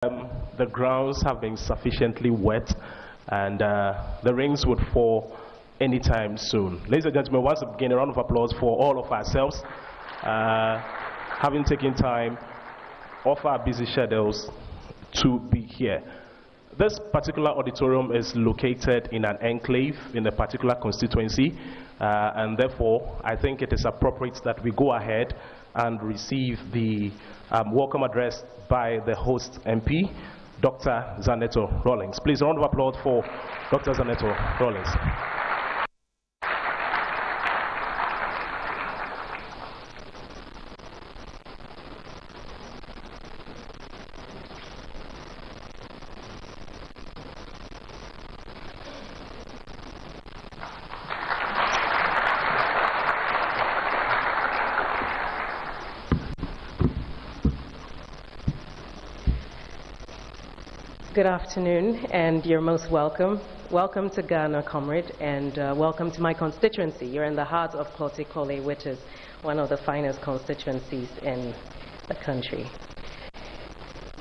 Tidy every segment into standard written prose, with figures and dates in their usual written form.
The grounds have been sufficiently wet, and the rains would fall anytime soon. Ladies and gentlemen, once again, a round of applause for all of ourselves, having taken time off our busy schedules to be here. This particular auditorium is located in an enclave in a particular constituency, and therefore I think it is appropriate that we go ahead and receive the welcome address by the host MP, Dr. Zaneto Rawlings. Please, a round of applause for Dr. Zaneto Rawlings. Good afternoon, and you're most welcome. Welcome to Ghana, comrade, and welcome to my constituency. You're in the heart of Kotikole, which is one of the finest constituencies in the country.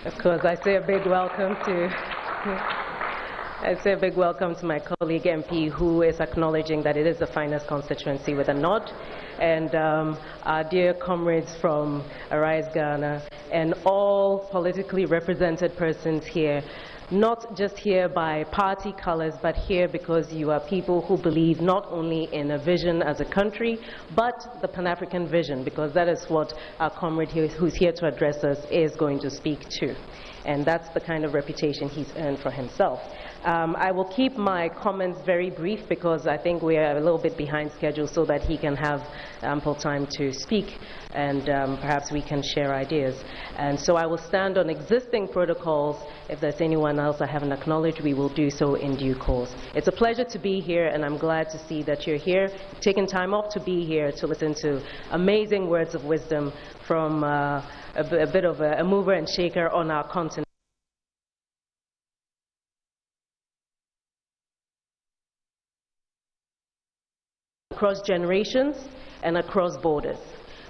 Of course, I say a big welcome to my colleague MP, who is acknowledging that it is the finest constituency with a nod, and our dear comrades from Unauthorized Ghana, and all politically represented persons here, not just here by party colors, but here because you are people who believe not only in a vision as a country, but the Pan-African vision, because that is what our comrade here, who's here to address us, is going to speak to. And that's the kind of reputation he's earned for himself. I will keep my comments very brief because I think we are a little bit behind schedule, so that he can have ample time to speak, and perhaps we can share ideas. And so I will stand on existing protocols. If there's anyone else I haven't acknowledged, we will do so in due course. It's a pleasure to be here, and I'm glad to see that you're here, taking time off to be here to listen to amazing words of wisdom from a bit of a mover and shaker on our continent. Across generations and across borders.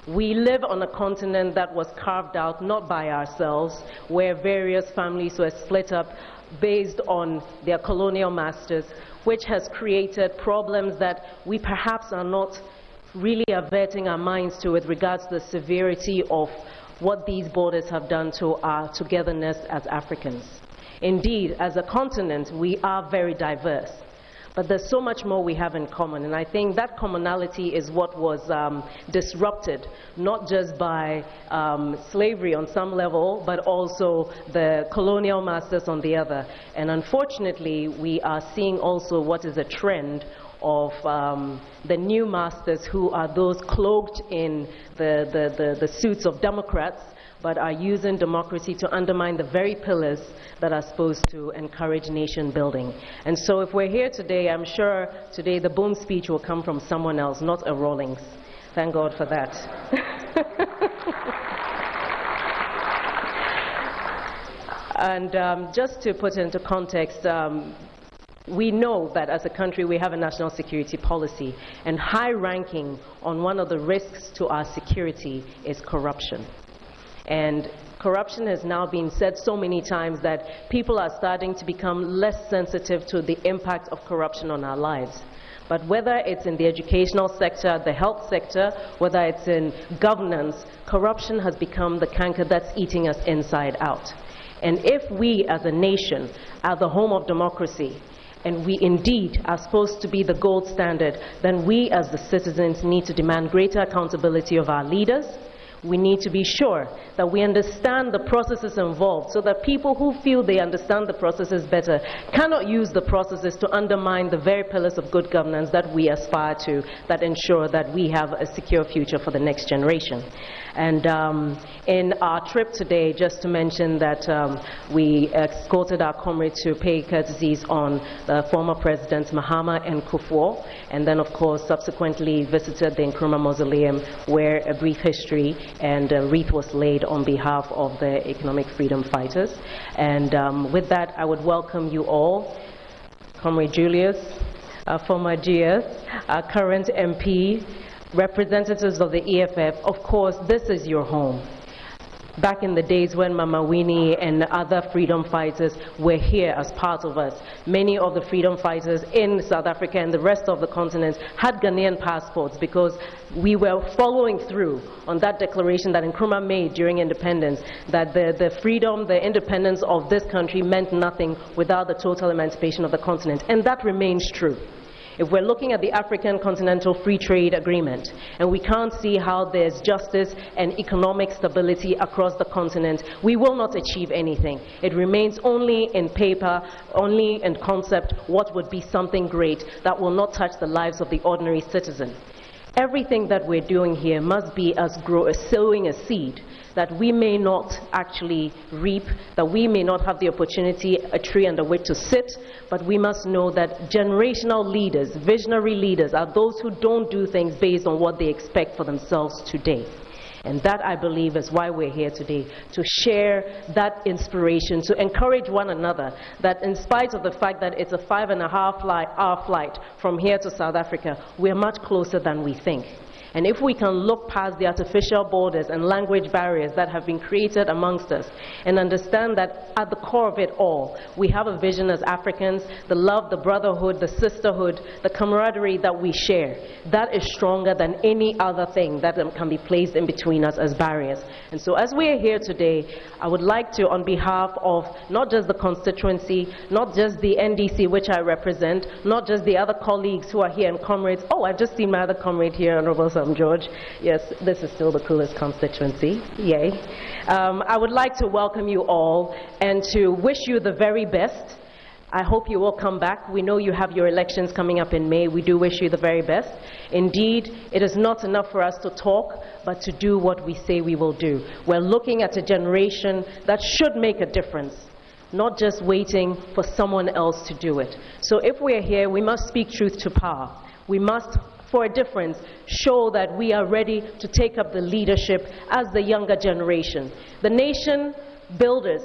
We live on a continent that was carved out not by ourselves, where various families were split up based on their colonial masters, which has created problems that we perhaps are not really averting our minds to with regards to the severity of what these borders have done to our togetherness as Africans. Indeed, as a continent, we are very diverse. But there's so much more we have in common, and I think that commonality is what was disrupted, not just by slavery on some level, but also the colonial masters on the other. And unfortunately, we are seeing also what is a trend of the new masters, who are those cloaked in the suits of Democrats, but are using democracy to undermine the very pillars that are supposed to encourage nation building. And so if we're here today, I'm sure today the boom speech will come from someone else, not a Rawlings. Thank God for that. And just to put it into context, we know that as a country we have a national security policy, and high ranking on one of the risks to our security is corruption. And corruption has now been said so many times that people are starting to become less sensitive to the impact of corruption on our lives. But whether it's in the educational sector, the health sector, whether it's in governance, corruption has become the canker that's eating us inside out. And if we as a nation are the home of democracy, and we indeed are supposed to be the gold standard, then we as the citizens need to demand greater accountability of our leaders. We need to be sure that we understand the processes involved, so that people who feel they understand the processes better cannot use the processes to undermine the very pillars of good governance that we aspire to, that ensure that we have a secure future for the next generation. And in our trip today, just to mention that we escorted our comrade to pay courtesies on the former presidents Mahama and Kufuor, and then of course subsequently visited the Nkrumah Mausoleum, where a brief history and a wreath was laid on behalf of the economic freedom fighters. And with that, I would welcome you all, Comrade Julius, our former GS, our current MP, representatives of the EFF. Of course, this is your home. back in the days when Mama Winnie and other freedom fighters were here as part of us. Many of the freedom fighters in South Africa and the rest of the continent had Ghanaian passports because we were following through on that declaration that Nkrumah made during independence, that the freedom, the independence of this country meant nothing without the total emancipation of the continent. And that remains true. If we're looking at the African Continental Free Trade Agreement, and we can't see how there's justice and economic stability across the continent, we will not achieve anything. It remains only in paper, only in concept, what would be something great that will not touch the lives of the ordinary citizen. Everything that we're doing here must be us sowing a seed that we may not actually reap, that we may not have the opportunity, a tree under which to sit, but we must know that generational leaders, visionary leaders, are those who don't do things based on what they expect for themselves today. And that, I believe, is why we're here today, to share that inspiration, to encourage one another that in spite of the fact that it's a 5.5-hour flight from here to South Africa, we're much closer than we think. And if we can look past the artificial borders and language barriers that have been created amongst us and understand that at the core of it all, we have a vision as Africans, the love, the brotherhood, the sisterhood, the camaraderie that we share, that is stronger than any other thing that can be placed in between us as barriers. And so as we are here today, I would like to, on behalf of not just the constituency, not just the NDC which I represent, not just the other colleagues who are here and comrades. Oh, I've just seen my other comrade here, Honorable George. Yes, this is still the coolest constituency. Yay. I would like to welcome you all and to wish you the very best. I hope you will come back. We know you have your elections coming up in May. We do wish you the very best. Indeed, it is not enough for us to talk, but to do what we say we will do. We're looking at a generation that should make a difference, not just waiting for someone else to do it. So if we're here, we must speak truth to power. We must, for a difference, show that we are ready to take up the leadership as the younger generation. The nation builders,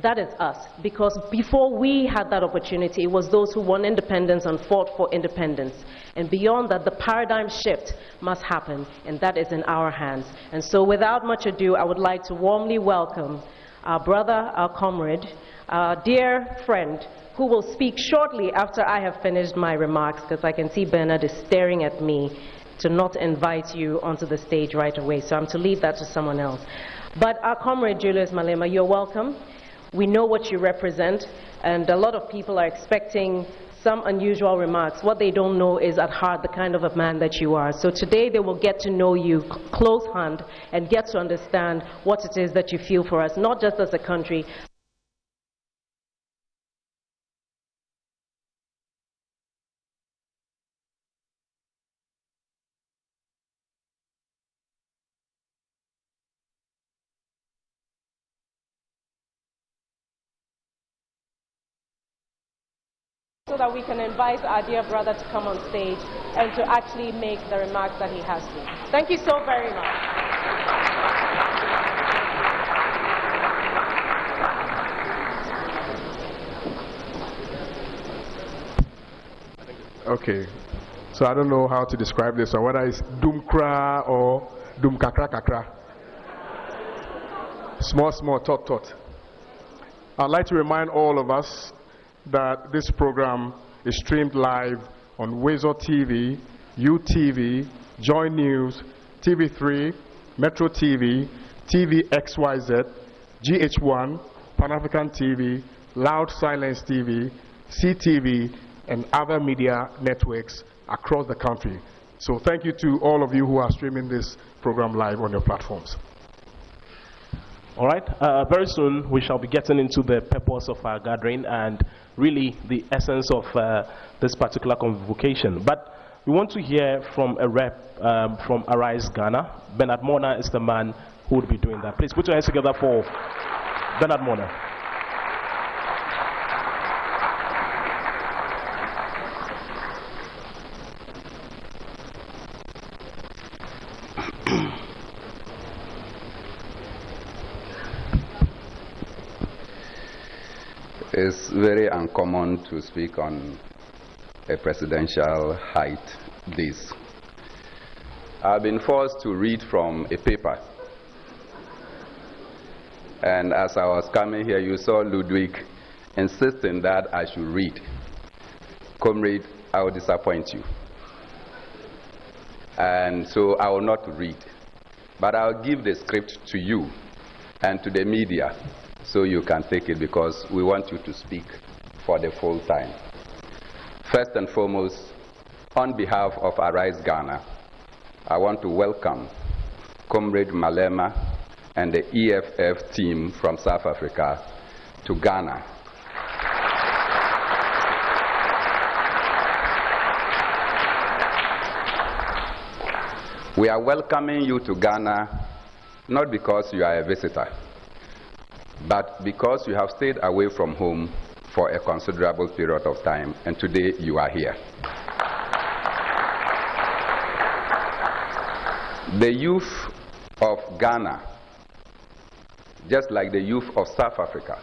that is us, because before we had that opportunity, it was those who won independence and fought for independence. And beyond that, the paradigm shift must happen, and that is in our hands. And so without much ado, I would like to warmly welcome our brother, our comrade, our dear friend, who will speak shortly after I have finished my remarks, because I can see Bernard is staring at me to not invite you onto the stage right away, so I'm to leave that to someone else. But our comrade Julius Malema, you're welcome. We know what you represent, and a lot of people are expecting some unusual remarks. What they don't know is at heart the kind of a man that you are. So today they will get to know you close hand and get to understand what it is that you feel for us, not just as a country. So that we can invite our dear brother to come on stage and to actually make the remarks that he has to. Thank you so very much. Okay, so I don't know how to describe this, or whether it's dumkra or dumkakra kakra. Small, tot. I'd like to remind all of us that this program is streamed live on Wezo TV, UTV, Joy News, TV3, Metro TV, TV XYZ, GH1, Pan-African TV, Loud Silence TV, CTV, and other media networks across the country. So thank you to all of you who are streaming this program live on your platforms. All right, very soon we shall be getting into the purpose of our gathering and really the essence of this particular convocation. But we want to hear from a rep from Unauthorized Ghana. Bernard Mona is the man who would be doing that. Please put your hands together for Bernard Mona. It's very uncommon to speak on a presidential height this. I've been forced to read from a paper And as I was coming here, you saw Ludwig insisting that I should read. Comrade, I will disappoint you. And so I will not read. But I will give the script to you and to the media so you can take it, because we want you to speak for the full time. First and foremost, on behalf of Arise Ghana, I want to welcome Comrade Malema and the EFF team from South Africa to Ghana. We are welcoming you to Ghana not because you are a visitor, but because you have stayed away from home for a considerable period of time, and today you are here. The youth of Ghana, just like the youth of South Africa,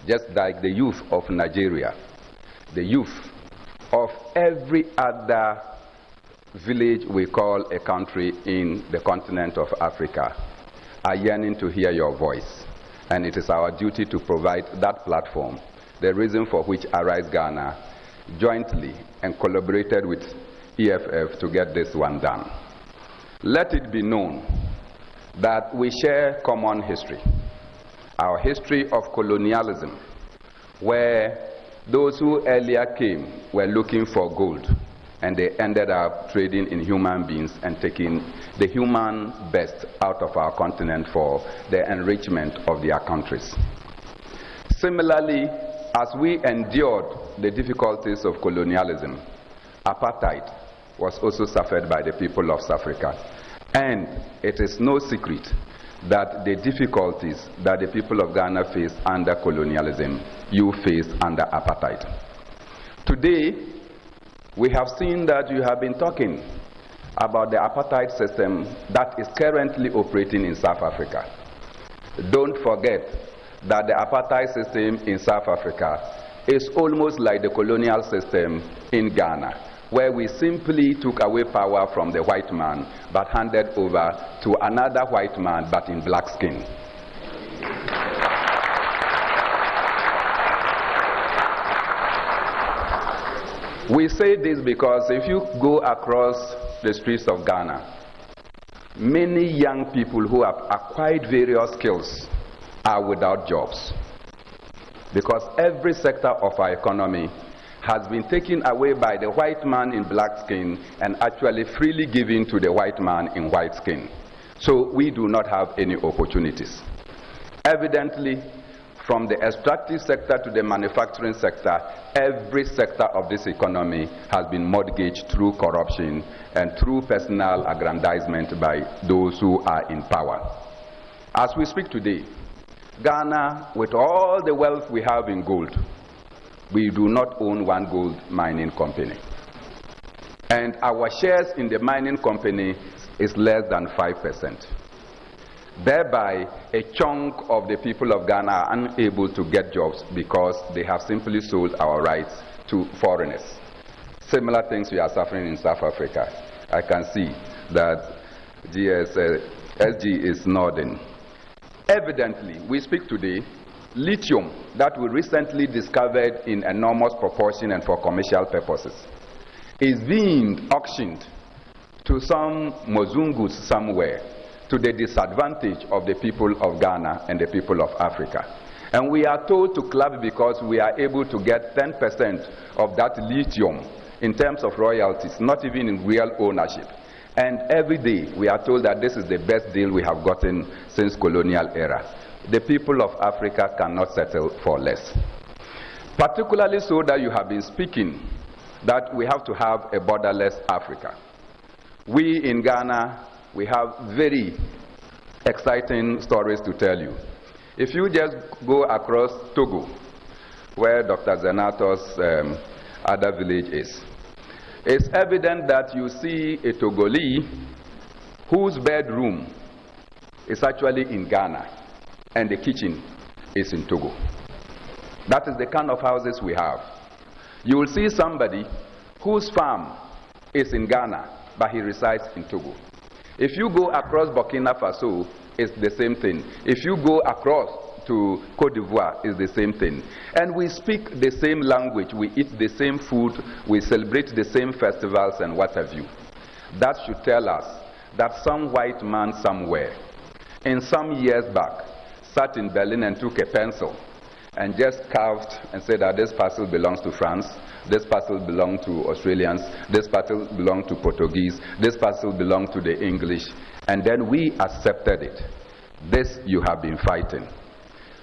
just like the youth of Nigeria, the youth of every other village we call a country in the continent of Africa, are yearning to hear your voice. And it is our duty to provide that platform, the reason for which Arise Ghana jointly and collaborated with EFF to get this one done. Let it be known that we share common history. Our history of colonialism, where those who earlier came were looking for gold, and they ended up trading in human beings and taking the human best out of our continent for the enrichment of their countries. Similarly, as we endured the difficulties of colonialism, apartheid was also suffered by the people of South Africa. And it is no secret that the difficulties that the people of Ghana face under colonialism, you face under apartheid. Today, we have seen that you have been talking about the apartheid system that is currently operating in South Africa. Don't forget that the apartheid system in South Africa is almost like the colonial system in Ghana, where we simply took away power from the white man but handed over to another white man but in black skin. We say this because if you go across the streets of Ghana, many young people who have acquired various skills are without jobs, because every sector of our economy has been taken away by the white man in black skin and actually freely given to the white man in white skin. So we do not have any opportunities. Evidently, from the extractive sector to the manufacturing sector, every sector of this economy has been mortgaged through corruption and through personal aggrandizement by those who are in power. As we speak today, Ghana, with all the wealth we have in gold, we do not own one gold mining company. And our shares in the mining company is less than 5%. Thereby, a chunk of the people of Ghana are unable to get jobs because they have simply sold our rights to foreigners. Similar things we are suffering in South Africa. I can see that SG is nodding. Evidently, we speak today, lithium that we recently discovered in enormous proportion and for commercial purposes is being auctioned to some Mozungus somewhere, to the disadvantage of the people of Ghana and the people of Africa. And we are told to clap because we are able to get 10% of that lithium in terms of royalties, not even in real ownership. And every day we are told that this is the best deal we have gotten since colonial era. The people of Africa cannot settle for less. Particularly so that you have been speaking that we have to have a borderless Africa. We in Ghana, we have very exciting stories to tell you. If you just go across Togo, where Dr. Zenato's other village is, it's evident that you see a Togolese whose bedroom is actually in Ghana and the kitchen is in Togo. That is the kind of houses we have. You will see somebody whose farm is in Ghana, but he resides in Togo. If you go across Burkina Faso, it's the same thing. If you go across to Cote d'Ivoire, it's the same thing. And we speak the same language, we eat the same food, we celebrate the same festivals and what have you. That should tell us that some white man somewhere, in some years back, sat in Berlin and took a pencil and just carved and said that this parcel belongs to France, this parcel belongs to Australians, this parcel belongs to Portuguese, this parcel belongs to the English, and then we accepted it. This you have been fighting.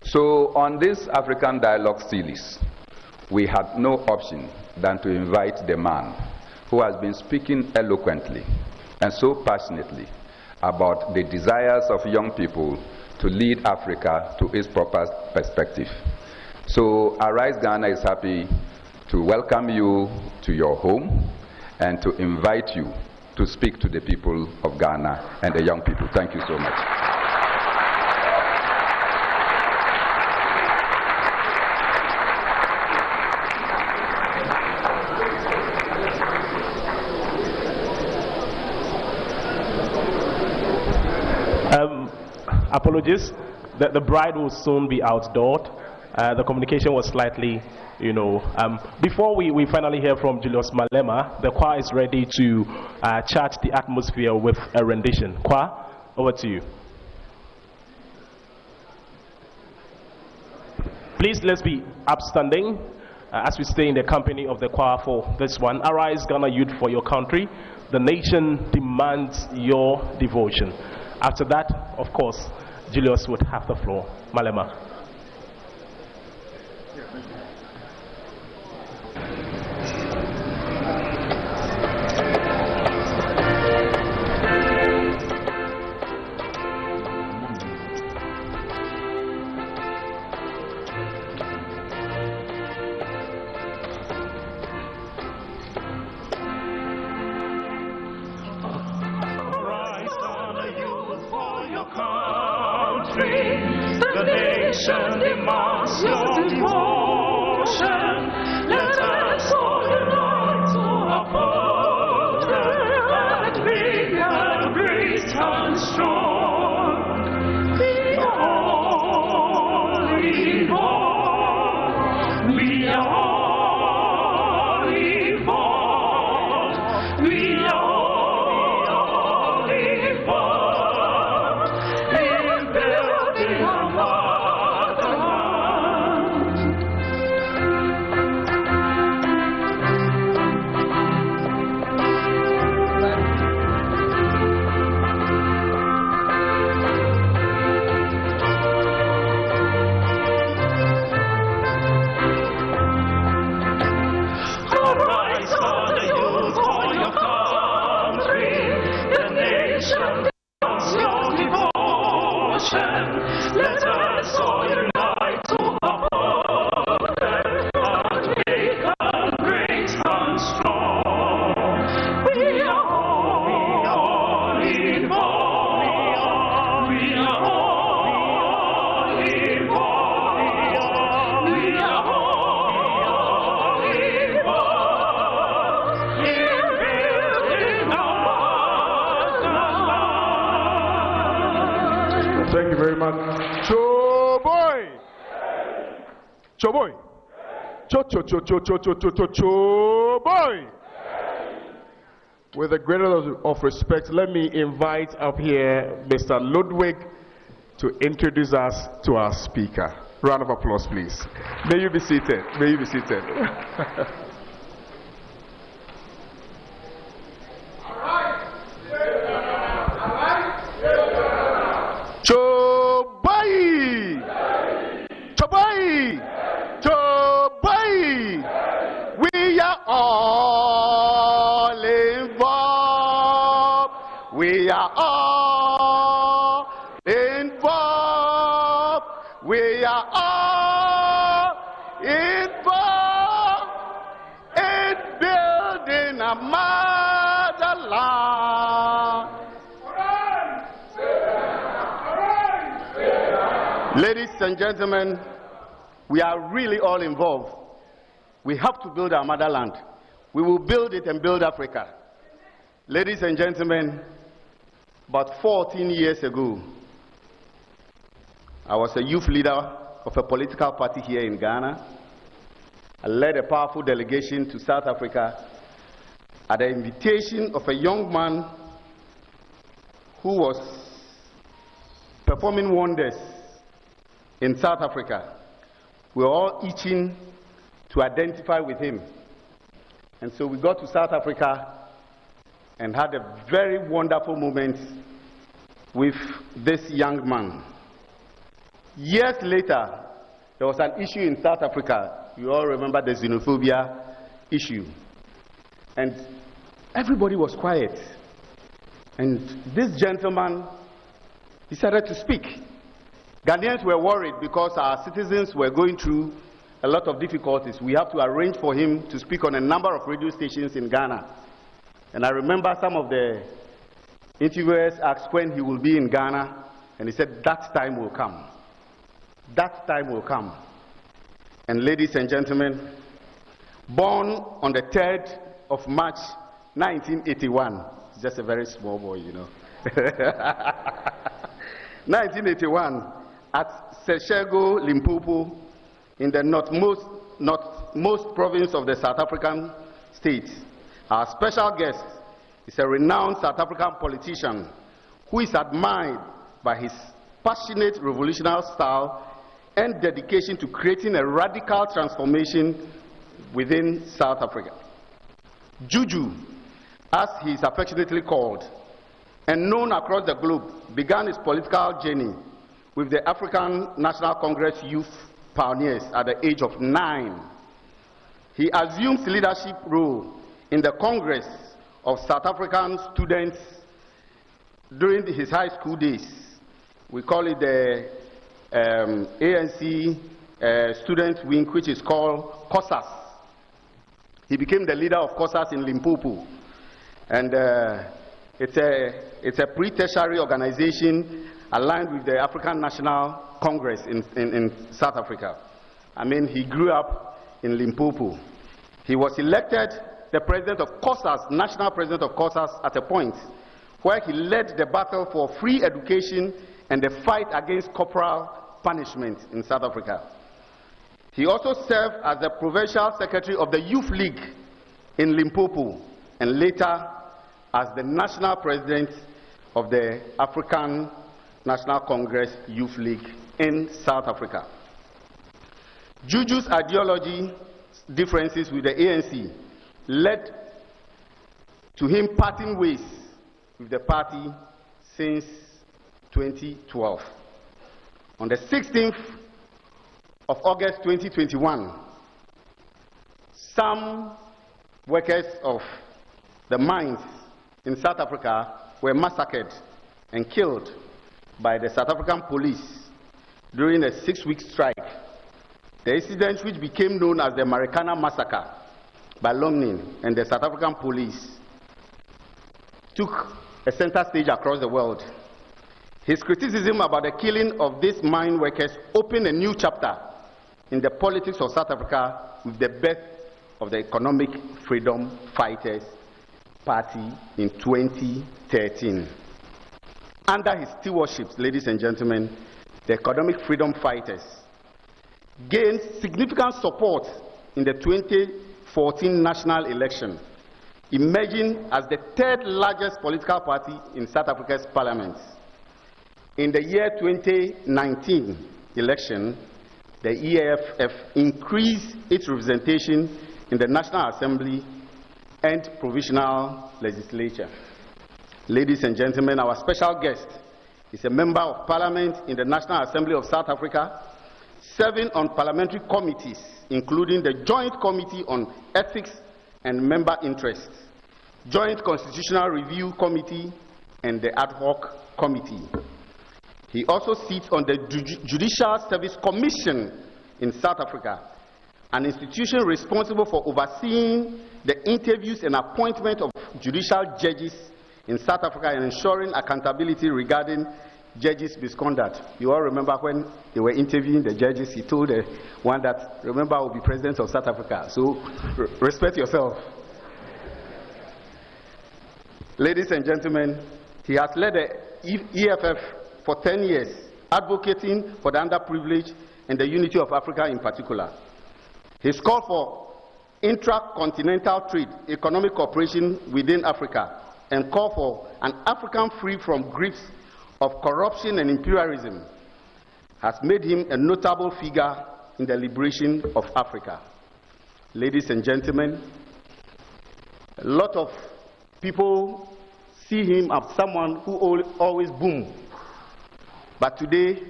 So on this African Dialogue series, we had no option than to invite the man who has been speaking eloquently and so passionately about the desires of young people to lead Africa to its proper perspective. So Arise Ghana is happy to welcome you to your home and to invite you to speak to the people of Ghana and the young people. Thank you so much. Apologies, the bride will soon be outdoored. The communication was slightly, before we finally hear from Julius Malema, the choir is ready to charge the atmosphere with a rendition. Choir, over to you. Please, let's be upstanding as we stay in the company of the choir for this one. Arise, Ghana youth, for your country. The nation demands your devotion. After that, of course, Julius would have the floor. Malema. The nation demands your devotion. Let us all unite to uphold her and make her great and strong. We are all involved. We are all involved. We are all involved in building our motherland. Arise, Ghana youth, for your country. The nation demands your devotion. Let us all unite to uphold her and make her great and strong. We are all involved. We are all involved. We are all involved in building our motherland. Thank you very much. Choboy! Choboy! Choboy! With the greatest of respect, let me invite up here Mr. Ludwig to introduce us to our speaker. Round of applause, please. May you be seated. May you be seated. Chobai! Chobai! Chobai! We are all involved. We are all involved. We are all involved in building a motherland. Ladies and gentlemen, we are really all involved. We have to build our motherland. We will build it and build Africa. Ladies and gentlemen, about 14 years ago, I was a youth leader of a political party here in Ghana. I led a powerful delegation to South Africa at the invitation of a young man who was performing wonders in South Africa. We were all itching to identify with him. And so we got to South Africa and had a very wonderful moment with this young man. Years later, there was an issue in South Africa. You all remember the xenophobia issue. And everybody was quiet. And this gentleman decided to speak. Ghanaians were worried because our citizens were going through a lot of difficulties. We have to arrange for him to speak on a number of radio stations in Ghana. And I remember some of the interviewers asked when he will be in Ghana, and he said, that time will come. That time will come. And ladies and gentlemen, born on the 3rd of March, 1981, just a very small boy, you know. 1981, at Seshego, Limpopo, in the northmost province of the South African state. Our special guest is a renowned South African politician who is admired by his passionate revolutionary style and dedication to creating a radical transformation within South Africa. Juju, as he is affectionately called, and known across the globe, began his political journey with the African National Congress Youth Pioneers at the age of 9. He assumes leadership role in the Congress of South African students during his high school days. We call it the ANC student wing, which is called COSAS. He became the leader of COSAS in Limpopo. And it's a pre-tertiary organization aligned with the African National Congress in South Africa. I mean, he grew up in Limpopo. He was elected the president of COSAS, national president of COSAS, at a point where he led the battle for free education and the fight against corporal punishment in South Africa. He also served as the provincial secretary of the Youth League in Limpopo, and later as the national president of the African National Congress Youth League in South Africa. Juju's ideology differences with the ANC led to him parting ways with the party since 2012. On the 16th of August 2021, some workers of the mines in South Africa were massacred and killed by the South African police during a 6-week strike. The incident, which became known as the Marikana Massacre by Lomnin and the South African police, took a center stage across the world. His criticism about the killing of these mine workers opened a new chapter in the politics of South Africa with the birth of the Economic Freedom Fighters Party in 2013. Under his stewardship, ladies and gentlemen, the Economic Freedom Fighters gained significant support in the 2014 national election, emerging as the 3rd largest political party in South Africa's parliament. In the year 2019 election, the EFF increased its representation in the National Assembly and Provisional Legislature. Ladies and gentlemen, our special guest is a member of Parliament in the National Assembly of South Africa, serving on parliamentary committees, including the Joint Committee on Ethics and Member Interests, Joint Constitutional Review Committee, and the Ad Hoc Committee. He also sits on the Judicial Service Commission in South Africa, an institution responsible for overseeing the interviews and appointment of judicial judges in South Africa and ensuring accountability regarding judges' misconduct. You all remember when they were interviewing the judges, he told the one that, remember, I will be president of South Africa, so respect yourself. Ladies and gentlemen, he has led the EFF for 10 years advocating for the underprivileged and the unity of Africa in particular. His call for intra-continental trade, economic cooperation within Africa, and call for an African free from griefs of corruption and imperialism has made him a notable figure in the liberation of Africa. Ladies and gentlemen, a lot of people see him as someone who always boom. But today,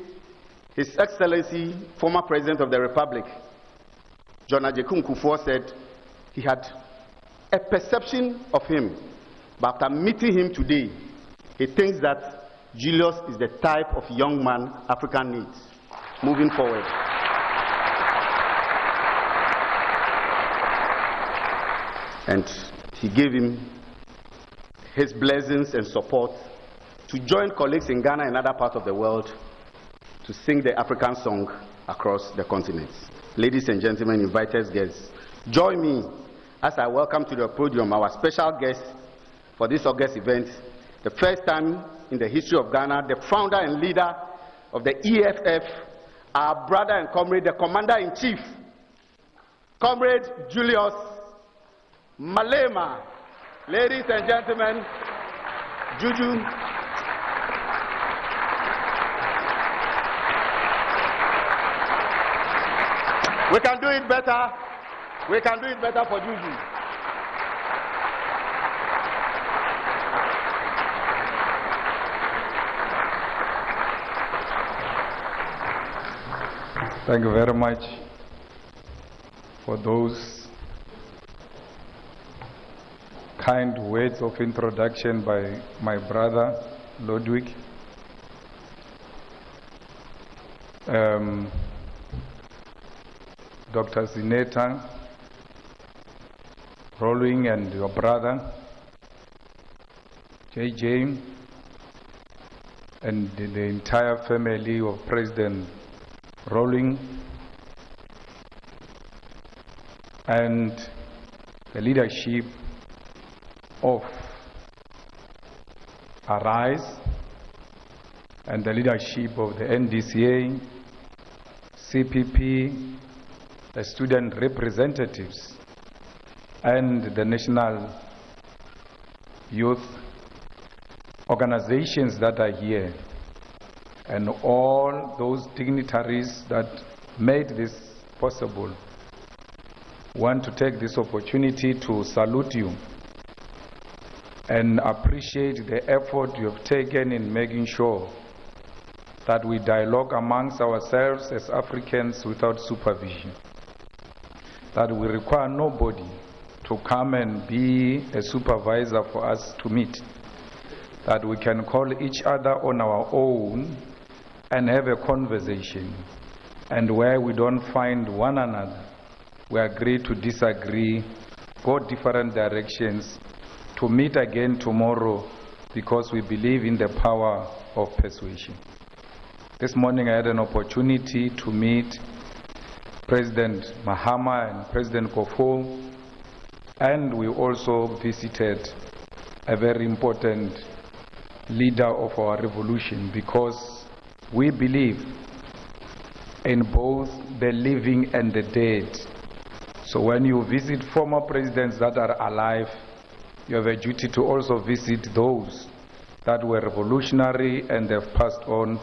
His Excellency, former President of the Republic, John Ajekun Kufuor, said he had a perception of him. But after meeting him today, he thinks that Julius is the type of young man Africa needs moving forward. And he gave him his blessings and support to join colleagues in Ghana and other parts of the world to sing the African song across the continent. Ladies and gentlemen, invited guests, join me as I welcome to the podium our special guest for this August event, the first time in the history of Ghana, the founder and leader of the EFF, our brother and comrade, the Commander-in-Chief, Comrade Julius Malema. Ladies and gentlemen, Juju. We can do it better. We can do it better for Juju. Thank you very much for those kind words of introduction by my brother, Ludwig. Dr. Zineta, Rolling, and your brother, JJ, and the entire family of President Rolling, and the leadership of Arise, and the leadership of the NDCA, CPP, the student representatives, and the national youth organizations that are here, and all those dignitaries that made this possible. Want to take this opportunity to salute you and appreciate the effort you have taken in making sure that we dialogue amongst ourselves as Africans without supervision, that we require nobody to come and be a supervisor for us to meet, that we can call each other on our own and have a conversation, and where we don't find one another, we agree to disagree, go different directions, to meet again tomorrow, because we believe in the power of persuasion. This morning I had an opportunity to meet President Mahama and President Kufuor, and we also visited a very important leader of our revolution, because we believe in both the living and the dead. So when you visit former presidents that are alive, you have a duty to also visit those that were revolutionary and have passed on,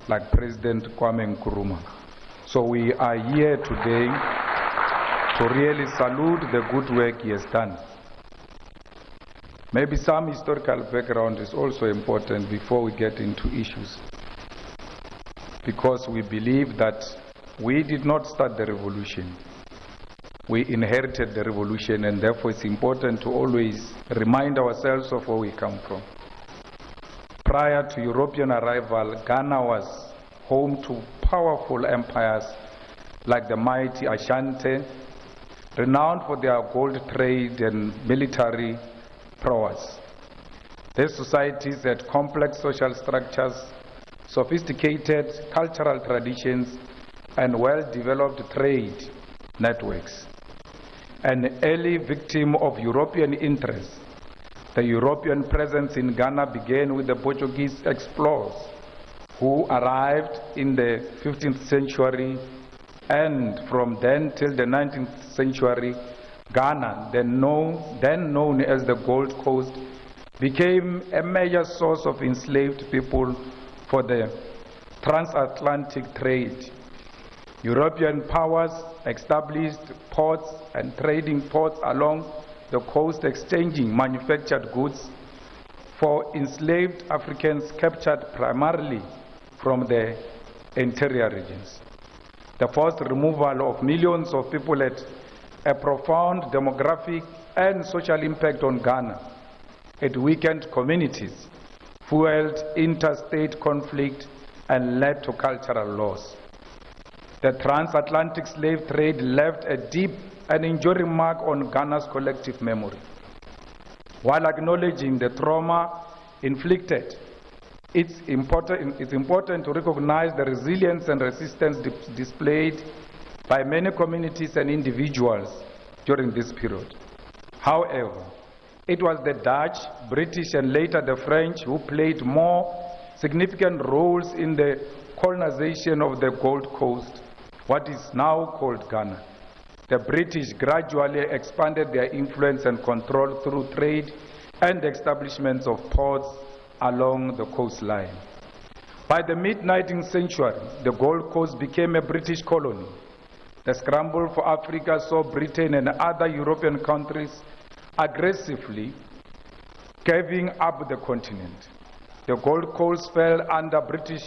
like President Kwame Nkrumah. So we are here today to really salute the good work he has done. Maybe some historical background is also important before we get into issues, because we believe that we did not start the revolution. We inherited the revolution, and therefore it's important to always remind ourselves of where we come from. Prior to European arrival, Ghana was home to powerful empires like the mighty Ashanti, renowned for their gold trade and military prowess. These societies had complex social structures, sophisticated cultural traditions, and well-developed trade networks. An early victim of European interests, the European presence in Ghana began with the Portuguese explorers who arrived in the 15th century, and from then till the 19th century, Ghana, then known as the Gold Coast, became a major source of enslaved people for the transatlantic trade. European powers established ports and trading ports along the coast, exchanging manufactured goods for enslaved Africans captured primarily from the interior regions. The forced removal of millions of people had a profound demographic and social impact on Ghana. It weakened communities, fueled interstate conflict, and led to cultural loss. The transatlantic slave trade left a deep and enduring mark on Ghana's collective memory. While acknowledging the trauma inflicted, it's important to recognize the resilience and resistance displayed by many communities and individuals during this period. However, it was the Dutch, British, and later the French who played more significant roles in the colonization of the Gold Coast, what is now called Ghana. The British gradually expanded their influence and control through trade and establishments of ports along the coastline. By the mid-19th century, the Gold Coast became a British colony. The scramble for Africa saw Britain and other European countries aggressively giving up the continent. The Gold Coast fell under British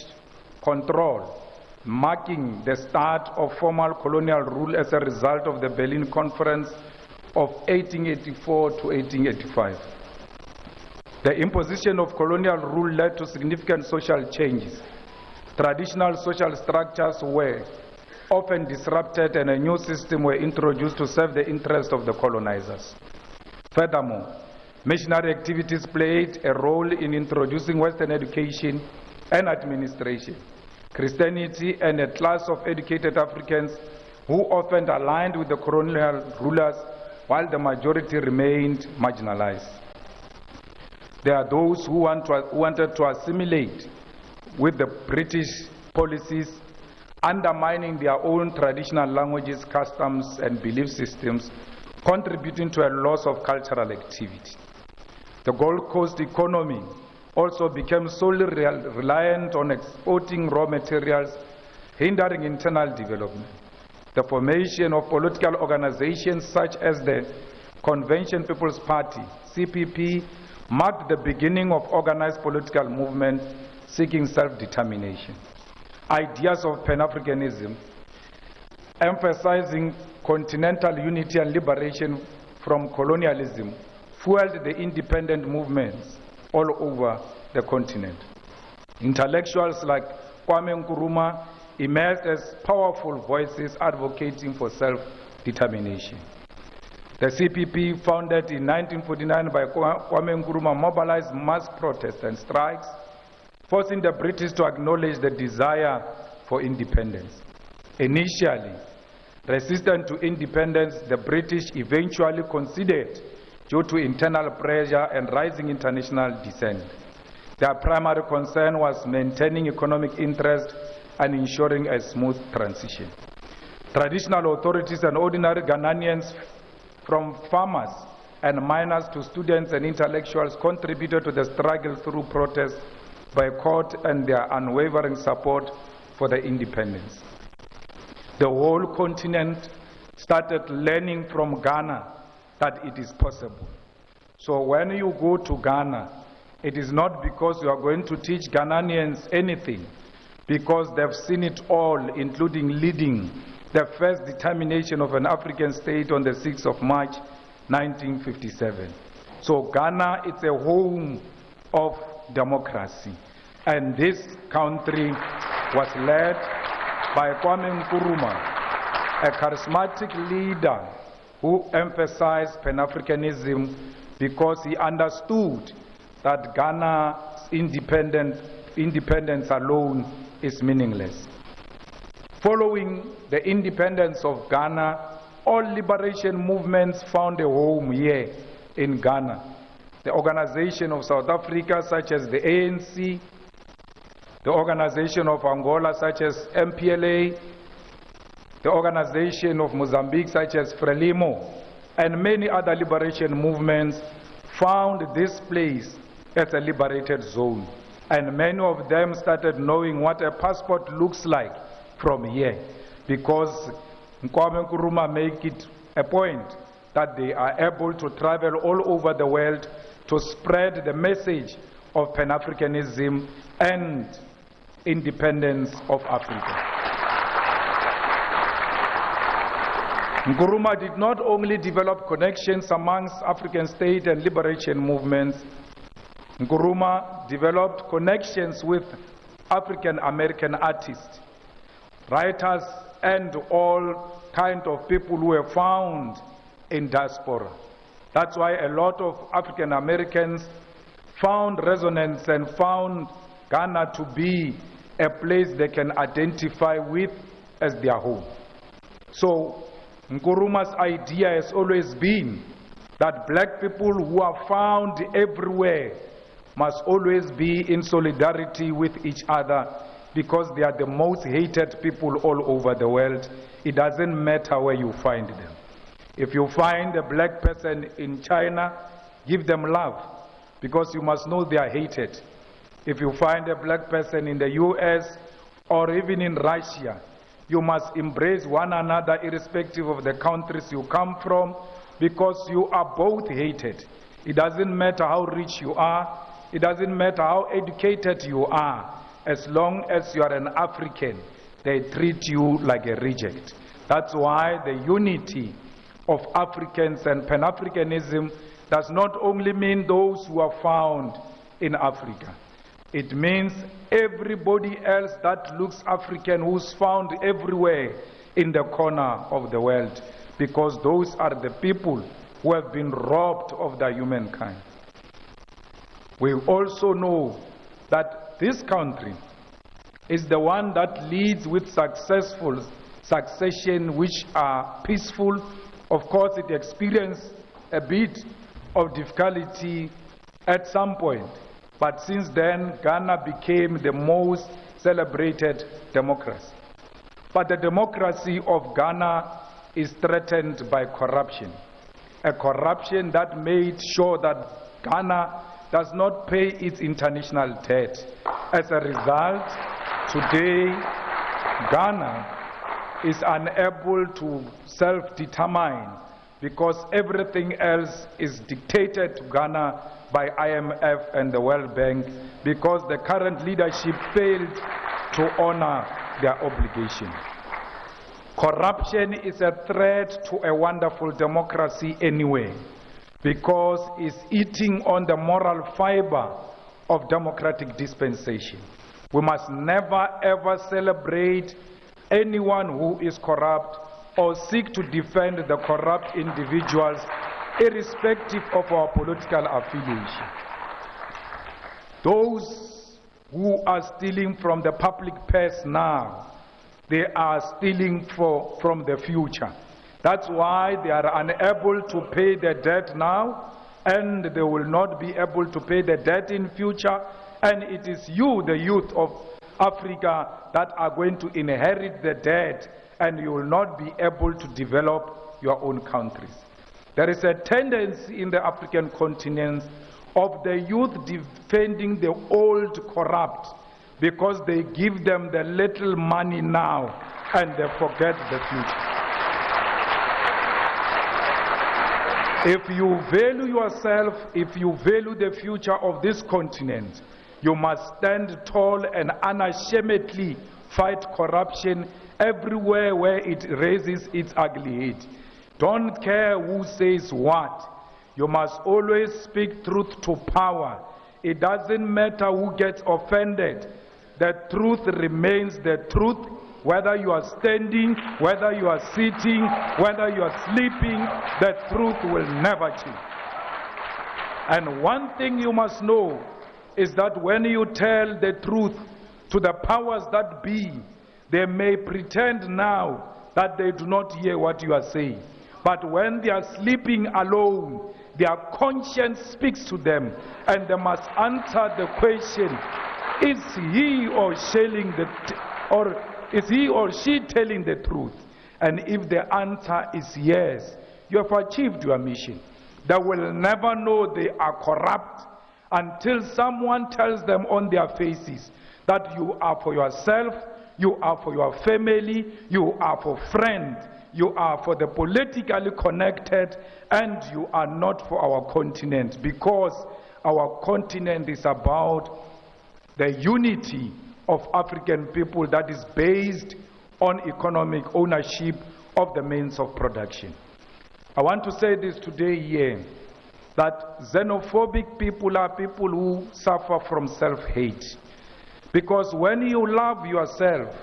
control, marking the start of formal colonial rule as a result of the Berlin Conference of 1884 to 1885. The imposition of colonial rule led to significant social changes. Traditional social structures were often disrupted and a new system were introduced to serve the interests of the colonizers. Furthermore, missionary activities played a role in introducing Western education and administration, Christianity, and a class of educated Africans who often aligned with the colonial rulers while the majority remained marginalized. There are those who wanted to assimilate with the British policies, undermining their own traditional languages, customs, and belief systems, contributing to a loss of cultural activity. The Gold Coast economy also became solely reliant on exporting raw materials, hindering internal development. The formation of political organizations such as the Convention People's Party, CPP, marked the beginning of organized political movement seeking self-determination. Ideas of Pan-Africanism, emphasizing continental unity and liberation from colonialism, fueled the independent movements all over the continent. Intellectuals like Kwame Nkrumah emerged as powerful voices advocating for self-determination. The CPP, founded in 1949 by Kwame Nkrumah, mobilized mass protests and strikes, forcing the British to acknowledge the desire for independence. Initially resistant to independence, the British eventually conceded due to internal pressure and rising international dissent. Their primary concern was maintaining economic interest and ensuring a smooth transition. Traditional authorities and ordinary Ghanaians, from farmers and miners to students and intellectuals, contributed to the struggle through protest, boycott, and their unwavering support for the independence. The whole continent started learning from Ghana that it is possible. So when you go to Ghana, it is not because you are going to teach Ghanaians anything, because they've seen it all, including leading the first determination of an African state on the 6th of March, 1957. So Ghana is a home of democracy. And this country was led by Kwame Nkrumah, a charismatic leader who emphasized Pan-Africanism because he understood that Ghana's independence alone is meaningless. Following the independence of Ghana, all liberation movements found a home here in Ghana. The organization of South Africa, such as the ANC, the organization of Angola such as MPLA, the organization of Mozambique such as Frelimo, and many other liberation movements found this place as a liberated zone. And many of them started knowing what a passport looks like from here, because Kwame Nkrumah make it a point that they are able to travel all over the world to spread the message of Pan-Africanism and independence of Africa. Nkrumah did not only develop connections amongst African state and liberation movements, Nkrumah developed connections with African American artists, writers, and all kind of people who were found in diaspora. That's why a lot of African Americans found resonance and found Ghana to be a place they can identify with as their home. So Nkrumah's idea has always been that black people who are found everywhere must always be in solidarity with each other, because they are the most hated people all over the world. It doesn't matter where you find them. If you find a black person in China, give them love, because you must know they are hated. If you find a black person in the US or even in Russia, you must embrace one another irrespective of the countries you come from, because you are both hated. It doesn't matter how rich you are, it doesn't matter how educated you are, as long as you are an African, they treat you like a reject. That's why the unity of Africans and Pan-Africanism does not only mean those who are found in Africa. It means everybody else that looks African who's found everywhere in the corner of the world, because those are the people who have been robbed of their humankind. We also know that this country is the one that leads with successful succession which are peaceful. Of course, it experienced a bit of difficulty at some point, but since then, Ghana became the most celebrated democracy. But the democracy of Ghana is threatened by corruption, a corruption that made sure that Ghana does not pay its international debt. As a result, today, Ghana is unable to self-determine, because everything else is dictated to Ghana by IMF and the World Bank, because the current leadership failed to honor their obligation. Corruption is a threat to a wonderful democracy anyway, because it's eating on the moral fiber of democratic dispensation. We must never ever celebrate anyone who is corrupt or seek to defend the corrupt individuals, irrespective of our political affiliation. Those who are stealing from the public purse now, they are stealing from the future. That's why they are unable to pay the debt now, and they will not be able to pay the debt in future. And it is you, the youth of Africa, that are going to inherit the debt, and you will not be able to develop your own countries. There is a tendency in the African continent of the youth defending the old corrupt, because they give them the little money now and they forget the future. If you value yourself, if you value the future of this continent, you must stand tall and unashamedly fight corruption everywhere where it raises its ugly head. Don't care who says what. You must always speak truth to power. It doesn't matter who gets offended. The truth remains the truth, whether you are standing, whether you are sitting, whether you are sleeping, the truth will never change. And one thing you must know is that when you tell the truth to the powers that be, they may pretend now that they do not hear what you are saying. But when they are sleeping alone, their conscience speaks to them, and they must answer the question, Is he or she telling the truth? And if the answer is yes, you have achieved your mission. They will never know they are corrupt until someone tells them on their faces that you are for yourself, you are for your family, you are for friends, you are for the politically connected, and you are not for our continent, because our continent is about the unity of African people that is based on economic ownership of the means of production. I want to say this today here, that xenophobic people are people who suffer from self-hate. Because when you love yourself,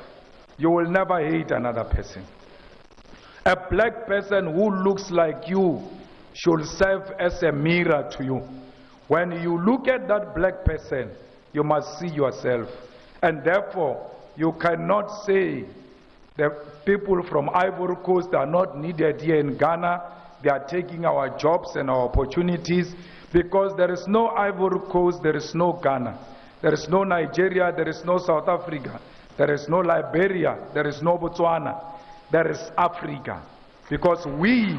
you will never hate another person. A black person who looks like you should serve as a mirror to you. When you look at that black person, you must see yourself. And therefore, you cannot say the people from Ivory Coast are not needed here in Ghana. They are taking our jobs and our opportunities, because there is no Ivory Coast, there is no Ghana. There is no Nigeria, there is no South Africa. There is no Liberia, there is no Botswana. There is Africa. Because we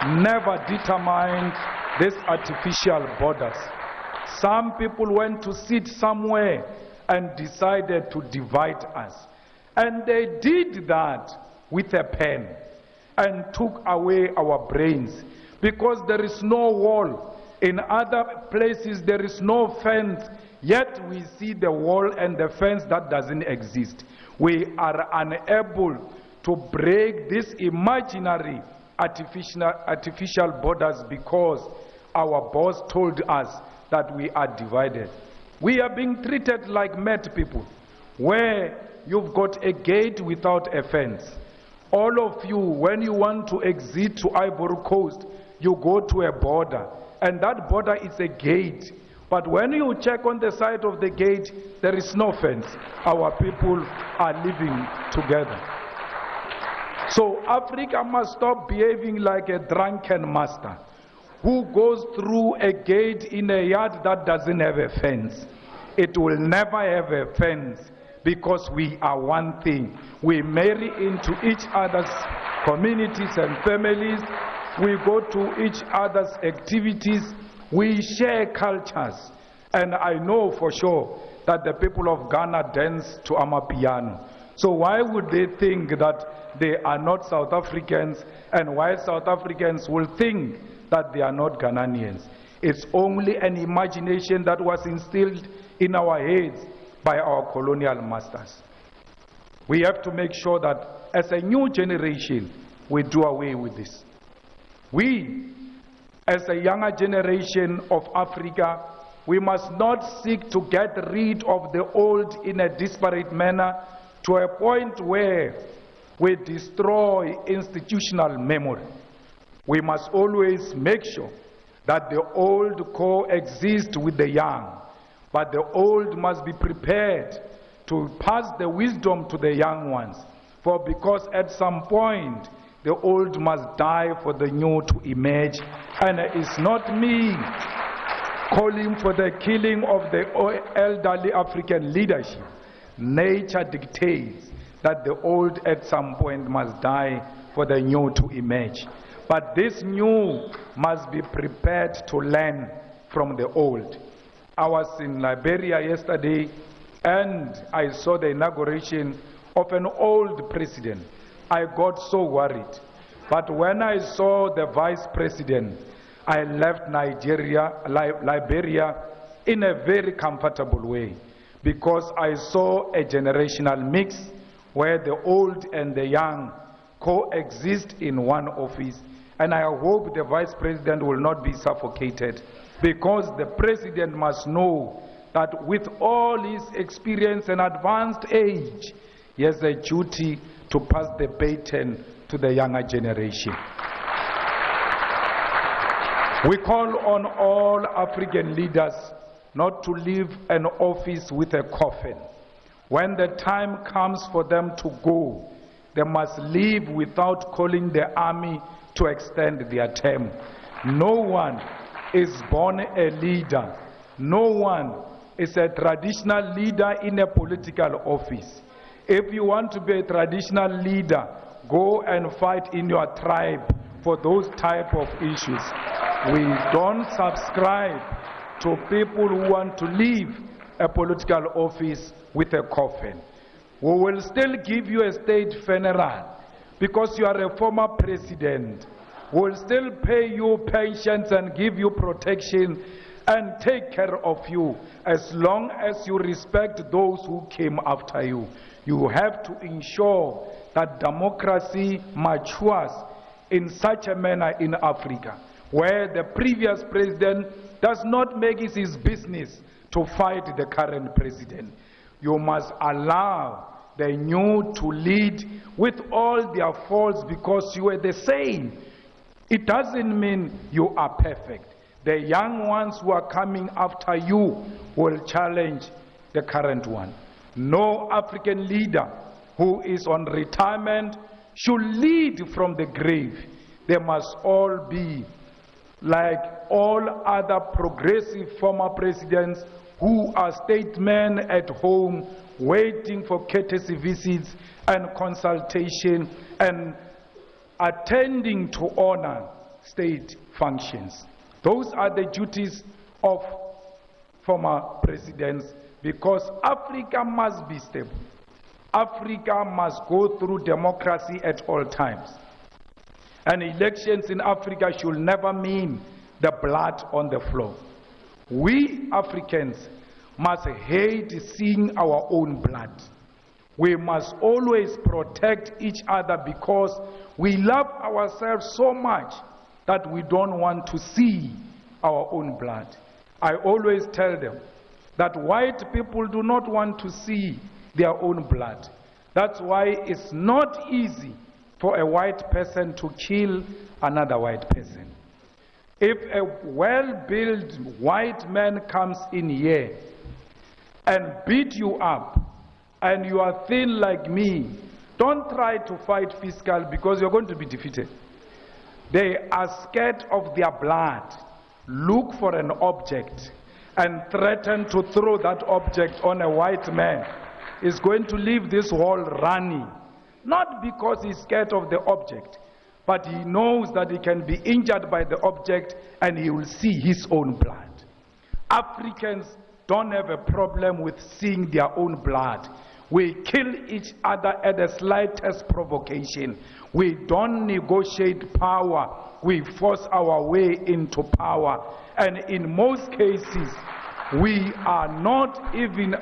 never determined these artificial borders. Some people went to sit somewhere and decided to divide us. And they did that with a pen and took away our brains, because there is no wall. In other places there is no fence, yet we see the wall and the fence that doesn't exist. We are unable to break these imaginary artificial borders, because our boss told us that we are divided. We are being treated like mad people, where you've got a gate without a fence. All of you, when you want to exit to Ivory Coast, you go to a border, and that border is a gate. But when you check on the side of the gate, there is no fence. Our people are living together. So Africa must stop behaving like a drunken master who goes through a gate in a yard that doesn't have a fence. It will never have a fence, because we are one thing. We marry into each other's communities and families. We go to each other's activities. We share cultures. And I know for sure that the people of Ghana dance to Amapiano. So why would they think that they are not South Africans, and why South Africans will think that they are not Ghanaians? It's only an imagination that was instilled in our heads by our colonial masters. We have to make sure that as a new generation, we do away with this. We, as a younger generation of Africa, we must not seek to get rid of the old in a disparate manner to a point where we destroy institutional memory. We must always make sure that the old coexist with the young. But the old must be prepared to pass the wisdom to the young ones. For because at some point, the old must die for the new to emerge. And it's not me calling for the killing of the elderly African leadership. Nature dictates that the old at some point must die for the new to emerge. But this new must be prepared to learn from the old. I was in Liberia yesterday, and I saw the inauguration of an old president. I got so worried. But when I saw the vice president, I left Liberia in a very comfortable way, because I saw a generational mix where the old and the young coexist in one office. And I hope the vice president will not be suffocated, because the president must know that with all his experience and advanced age, he has a duty to pass the baton to the younger generation. We call on all African leaders not to leave an office with a coffin. When the time comes for them to go, they must leave without calling the army to extend their term. No one is born a leader. No one is a traditional leader in a political office. If you want to be a traditional leader, go and fight in your tribe for those type of issues. We don't subscribe to people who want to leave a political office with a coffin. We will still give you a state funeral because you are a former president. We will still pay you pensions and give you protection and take care of you as long as you respect those who came after you. You have to ensure that democracy matures in such a manner in Africa, where the previous president does not make it his business to fight the current president. You must allow the new to lead with all their faults because you are the same. It doesn't mean you are perfect. The young ones who are coming after you will challenge the current one. No African leader who is on retirement should lead from the grave. They must all be like all other progressive former presidents who are statesmen at home waiting for courtesy visits and consultation and attending to honor state functions. Those are the duties of former presidents, because Africa must be stable. Africa must go through democracy at all times. And elections in Africa should never mean the blood on the floor. We Africans must hate seeing our own blood. We must always protect each other because we love ourselves so much that we don't want to see our own blood. I always tell them that white people do not want to see their own blood. That's why it's not easy for a white person to kill another white person. If a well-built white man comes in here and beat you up and you are thin like me, don't try to fight fiscal because you're going to be defeated. They are scared of their blood. Look for an object and threaten to throw that object on a white man. Is going to leave this hall running. Not because he's scared of the object, but he knows that he can be injured by the object and he will see his own blood. Africans don't have a problem with seeing their own blood. We kill each other at the slightest provocation. We don't negotiate power. We force our way into power. And in most cases, we are not even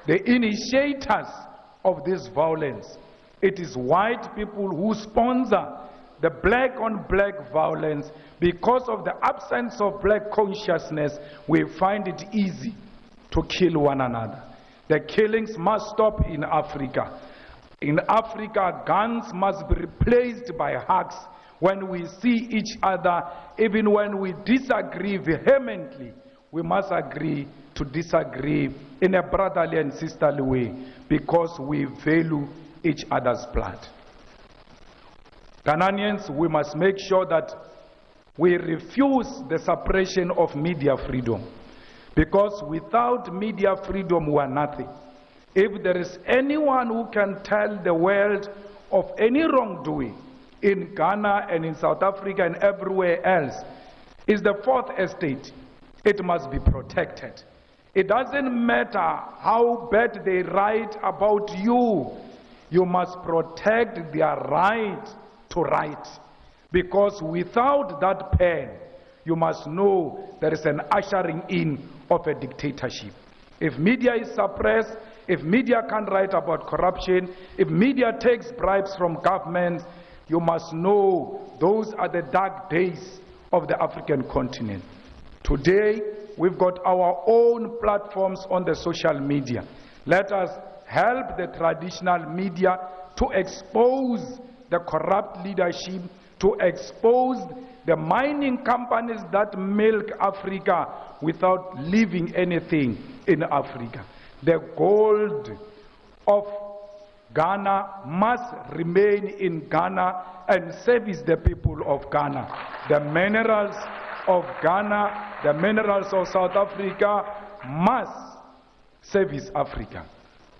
the initiators of this violence. It is white people who sponsor the black-on-black violence. Because of the absence of black consciousness, we find it easy to kill one another. The killings must stop in Africa. In Africa, guns must be replaced by hugs when we see each other. Even when we disagree vehemently, we must agree to disagree in a brotherly and sisterly way because we value each other's blood. Ghanaians, we must make sure that we refuse the suppression of media freedom, because without media freedom we are nothing. If there is anyone who can tell the world of any wrongdoing in Ghana and in South Africa and everywhere else, is the fourth estate. It must be protected. It doesn't matter how bad they write about you. You must protect their right to write. Because without that pen, you must know there is an ushering in of a dictatorship. If media is suppressed, if media can't write about corruption, if media takes bribes from governments, you must know those are the dark days of the African continent. Today, we've got our own platforms on the social media. Let us help the traditional media to expose the corrupt leadership, to expose the mining companies that milk Africa without leaving anything in Africa. The gold of Ghana must remain in Ghana and service the people of Ghana. The minerals of Ghana, the minerals of South Africa must service Africa.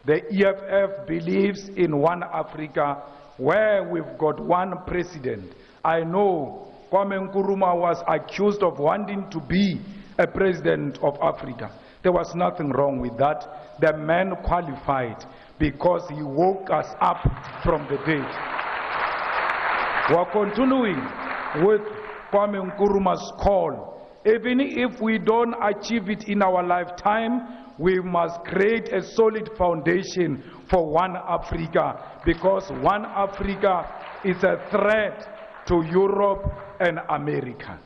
The EFF believes in one Africa where we've got one president. I know Kwame Nkrumah was accused of wanting to be a president of Africa. There was nothing wrong with that. The man qualified because he woke us up from the dead. We're continuing with Kwame Nkrumah's call. Even if we don't achieve it in our lifetime, we must create a solid foundation for one Africa, because one Africa is a threat to Europe and America.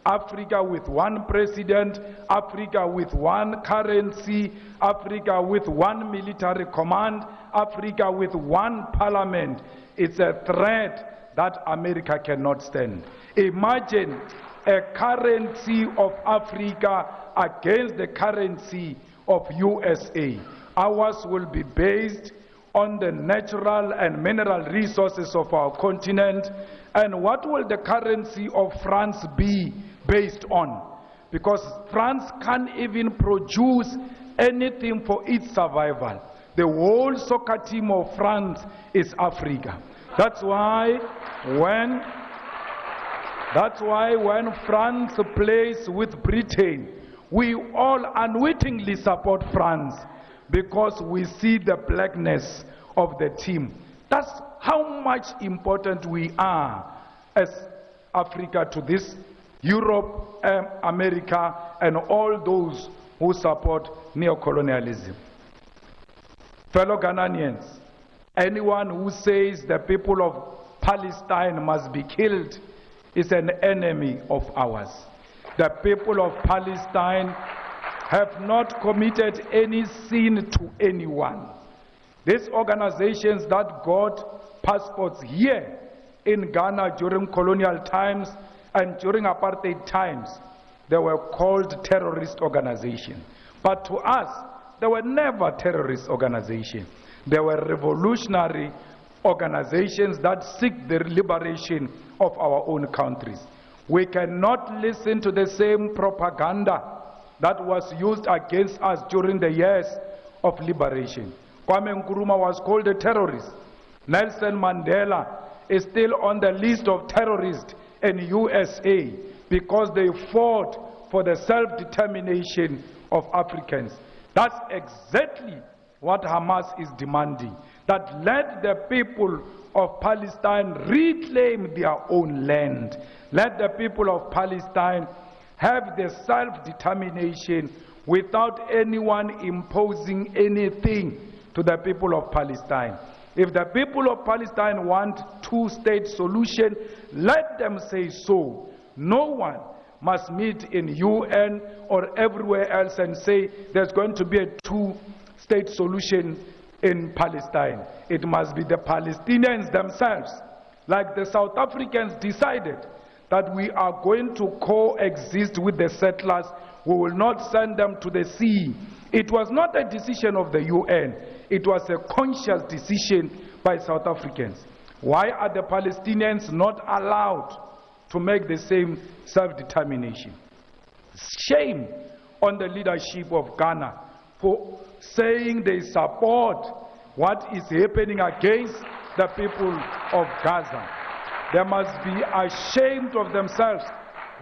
Africa with one president, Africa with one currency, Africa with one military command, Africa with one parliament. It's a threat that America cannot stand. Imagine a currency of Africa against the currency of USA. Ours will be based on the natural and mineral resources of our continent. And what will the currency of France be based on? Because France can't even produce anything for its survival. The whole soccer team of France is Africa. That's why when France plays with Britain, we all unwittingly support France because we see the blackness of the team. That's how much important we are as Africa to this Europe, America, and all those who support neocolonialism. Fellow Ghanaians, anyone who says the people of Palestine must be killed is an enemy of ours. The people of Palestine have not committed any sin to anyone. These organizations that got passports here in Ghana during colonial times and during apartheid times, they were called terrorist organizations. But to us, they were never terrorist organizations. They were revolutionary organizations that seek the liberation of our own countries. We cannot listen to the same propaganda that was used against us during the years of liberation. Kwame Nkrumah was called a terrorist. Nelson Mandela is still on the list of terrorists in USA because they fought for the self-determination of Africans. That's exactly what Hamas is demanding. That let the people of Palestine reclaim their own land. Let the people of Palestine have the self-determination without anyone imposing anything to the people of Palestine. If the people of Palestine want two-state solution, let them say so. No one must meet in UN or everywhere else and say there's going to be a two-state solution in Palestine. It must be the Palestinians themselves, like the South Africans decided that we are going to coexist with the settlers. We will not send them to the sea. It was not a decision of the UN. It was a conscious decision by South Africans. Why are the Palestinians not allowed to make the same self-determination? Shame on the leadership of Ghana for saying they support what is happening against the people of Gaza. They must be ashamed of themselves,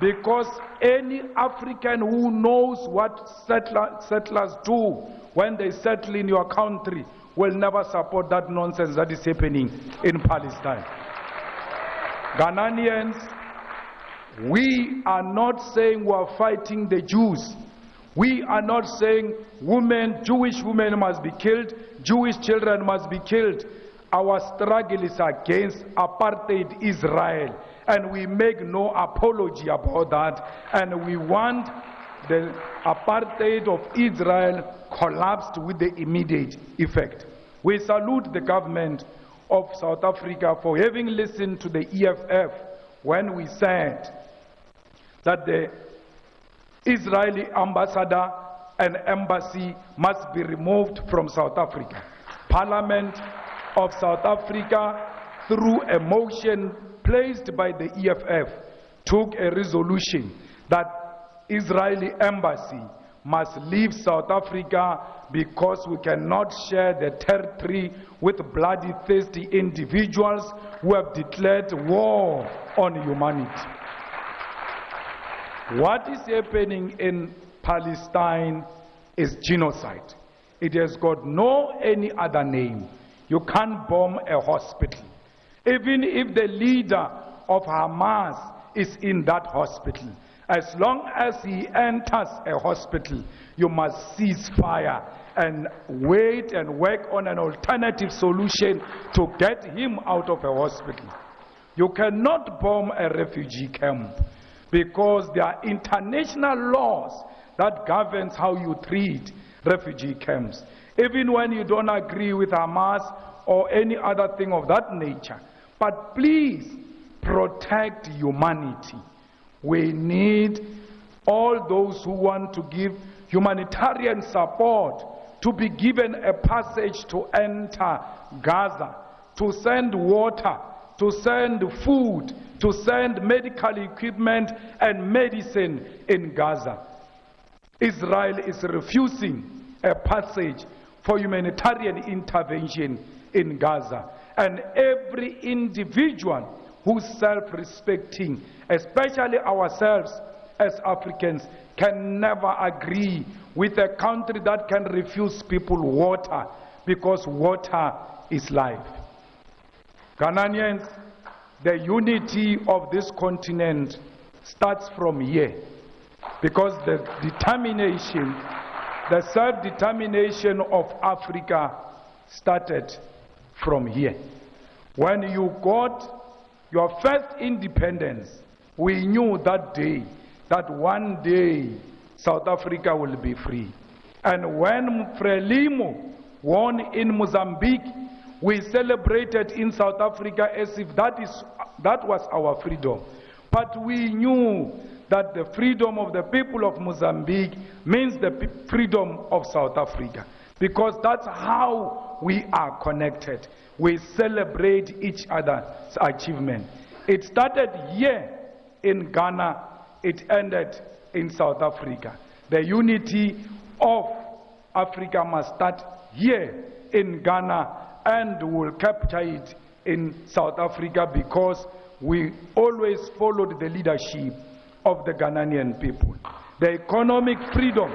because any African who knows what settlers do when they settle in your country will never support that nonsense that is happening in Palestine. Ghanaians, we are not saying we are fighting the Jews. We are not saying Jewish women must be killed, Jewish children must be killed. Our struggle is against apartheid Israel, and we make no apology about that, and we want the apartheid of Israel collapsed with the immediate effect. We salute the government of South Africa for having listened to the EFF when we said that the Israeli ambassador and embassy must be removed from South Africa. Parliament of South Africa, through a motion placed by the EFF, took a resolution that Israeli embassy must leave South Africa because we cannot share the territory with bloody, thirsty individuals who have declared war on humanity. What is happening in Palestine is genocide. It has got no any other name. You can't bomb a hospital. Even if the leader of Hamas is in that hospital, as long as he enters a hospital, you must cease fire and wait and work on an alternative solution to get him out of a hospital. You cannot bomb a refugee camp because there are international laws that governs how you treat refugee camps. Even when you don't agree with Hamas or any other thing of that nature. But please protect humanity. We need all those who want to give humanitarian support to be given a passage to enter Gaza, to send water, to send food, to send medical equipment and medicine in Gaza. Israel is refusing a passage for humanitarian intervention in Gaza. And every individual who's self-respecting, especially ourselves as Africans, can never agree with a country that can refuse people water, because water is life. Ghanaians, the unity of this continent starts from here, because the determination, the self-determination of Africa started from here. When you got your first independence, we knew that day, that one day South Africa will be free. And when Frelimo won in Mozambique, we celebrated in South Africa as if that was our freedom. But we knew that the freedom of the people of Mozambique means the freedom of South Africa, because that's how we are connected. We celebrate each other's achievement. It started here in Ghana, it ended in South Africa. The unity of Africa must start here in Ghana, and will capture it in South Africa, because we always followed the leadership of the Ghanaian people. The economic freedom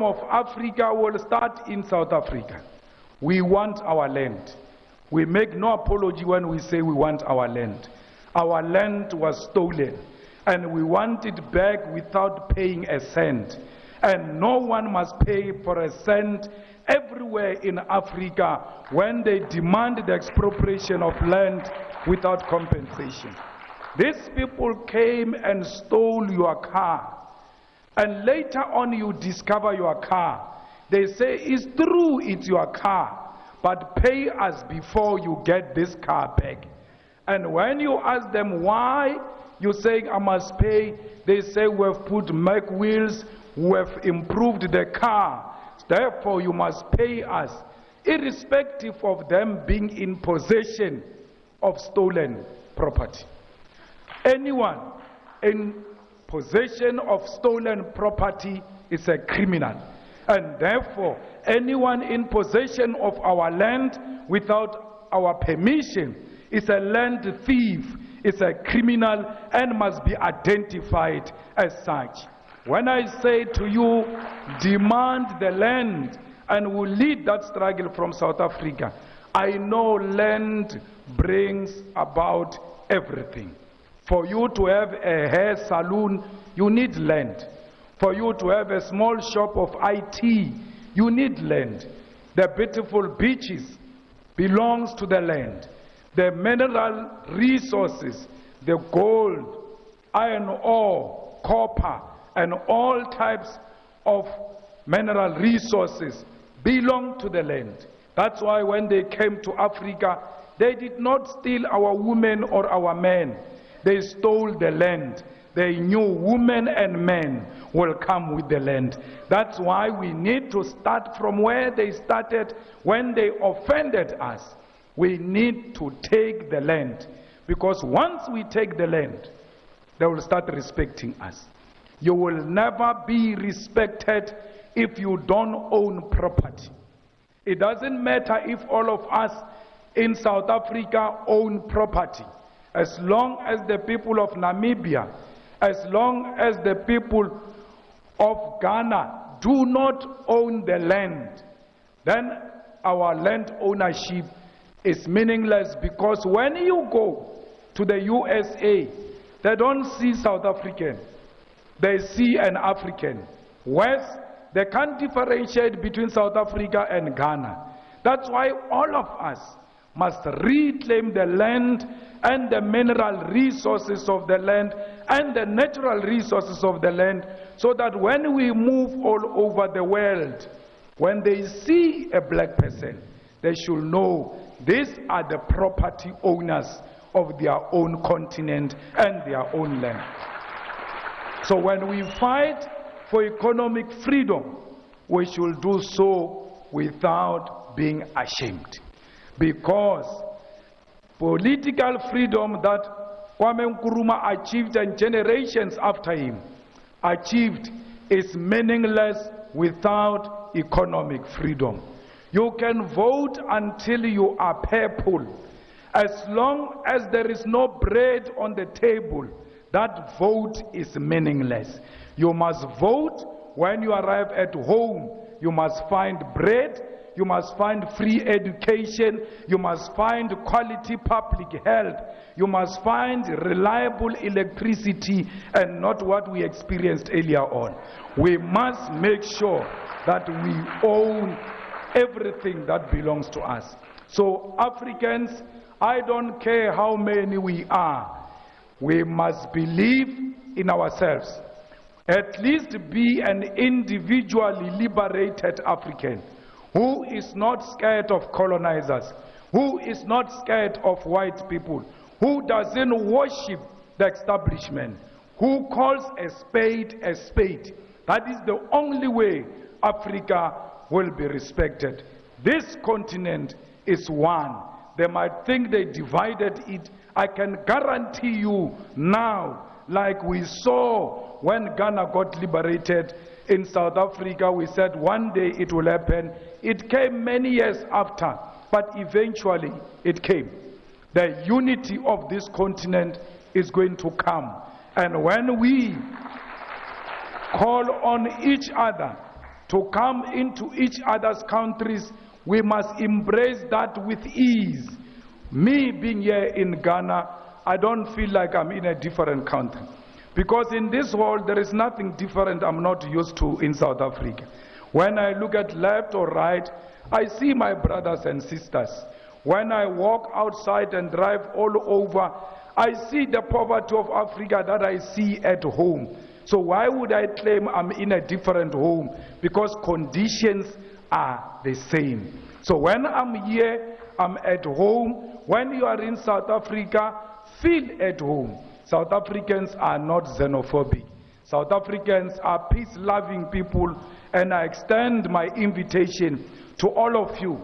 of Africa will start in South Africa. We want our land. We make no apology when we say we want our land. Our land was stolen, and we want it back without paying a cent. And no one must pay for a cent everywhere in Africa when they demand the expropriation of land without compensation. These people came and stole your car, and later on you discover your car. They say, it's true, it's your car, but pay us before you get this car back. And when you ask them why, you say, I must pay, they say, we have put Mac wheels, we have improved the car, therefore you must pay us, irrespective of them being in possession of stolen property. Anyone in possession of stolen property is a criminal, and therefore anyone in possession of our land without our permission is a land thief, is a criminal, and must be identified as such. When I say to you, demand the land, and will lead that struggle from South Africa, I know land brings about everything. For you to have a hair salon, you need land. For you to have a small shop of IT, you need land. The beautiful beaches belongs to the land. The mineral resources, the gold, iron ore, copper, and all types of mineral resources belong to the land. That's why when they came to Africa, they did not steal our women or our men. They stole the land. They knew women and men will come with the land. That's why we need to start from where they started when they offended us. We need to take the land, because once we take the land, they will start respecting us. You will never be respected if you don't own property. It doesn't matter if all of us in South Africa own property. As long as the people of Namibia, as long as the people of Ghana do not own the land, then our land ownership is meaningless, because when you go to the USA, they don't see South African, they see an African. West, they can't differentiate between South Africa and Ghana. That's why all of us must reclaim the land and the mineral resources of the land and the natural resources of the land, so that when we move all over the world, when they see a black person, they should know these are the property owners of their own continent and their own land. So when we fight for economic freedom, we should do so without being ashamed. Because political freedom that Kwame Nkrumah achieved and generations after him achieved is meaningless without economic freedom. You can vote until you are purple. As long as there is no bread on the table, that vote is meaningless. You must vote when you arrive at home. You must find bread, you must find free education, you must find quality public health, you must find reliable electricity, and not what we experienced earlier on. We must make sure that we own everything that belongs to us. So Africans, I don't care how many we are, we must believe in ourselves. At least be an individually liberated African who is not scared of colonizers, who is not scared of white people, who doesn't worship the establishment, who calls a spade a spade. That is the only way Africa will be respected. This continent is one. They might think they divided it. I can guarantee you now, like we saw when Ghana got liberated in South Africa, we said one day it will happen. It came many years after, but eventually it came. The unity of this continent is going to come. And when we call on each other to come into each other's countries, we must embrace that with ease. Me being here in Ghana, I don't feel like I'm in a different country. Because in this world, there is nothing different I'm not used to in South Africa. When I look at left or right, I see my brothers and sisters. When I walk outside and drive all over, I see the poverty of Africa that I see at home. So why would I claim I'm in a different home? Because conditions are the same. So when I'm here, I'm at home. When you are in South Africa, feel at home. South Africans are not xenophobic. South Africans are peace-loving people, and I extend my invitation to all of you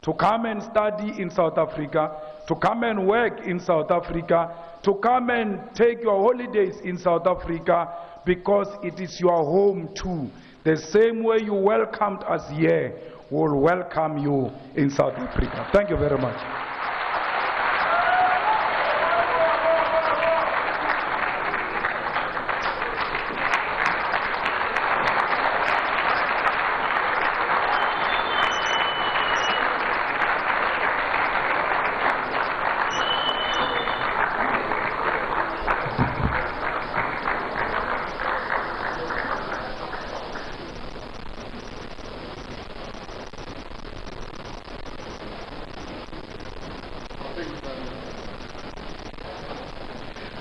to come and study in South Africa, to come and work in South Africa, to come and take your holidays in South Africa, because it is your home too. The same way you welcomed us here, we'll welcome you in South Africa. Thank you very much.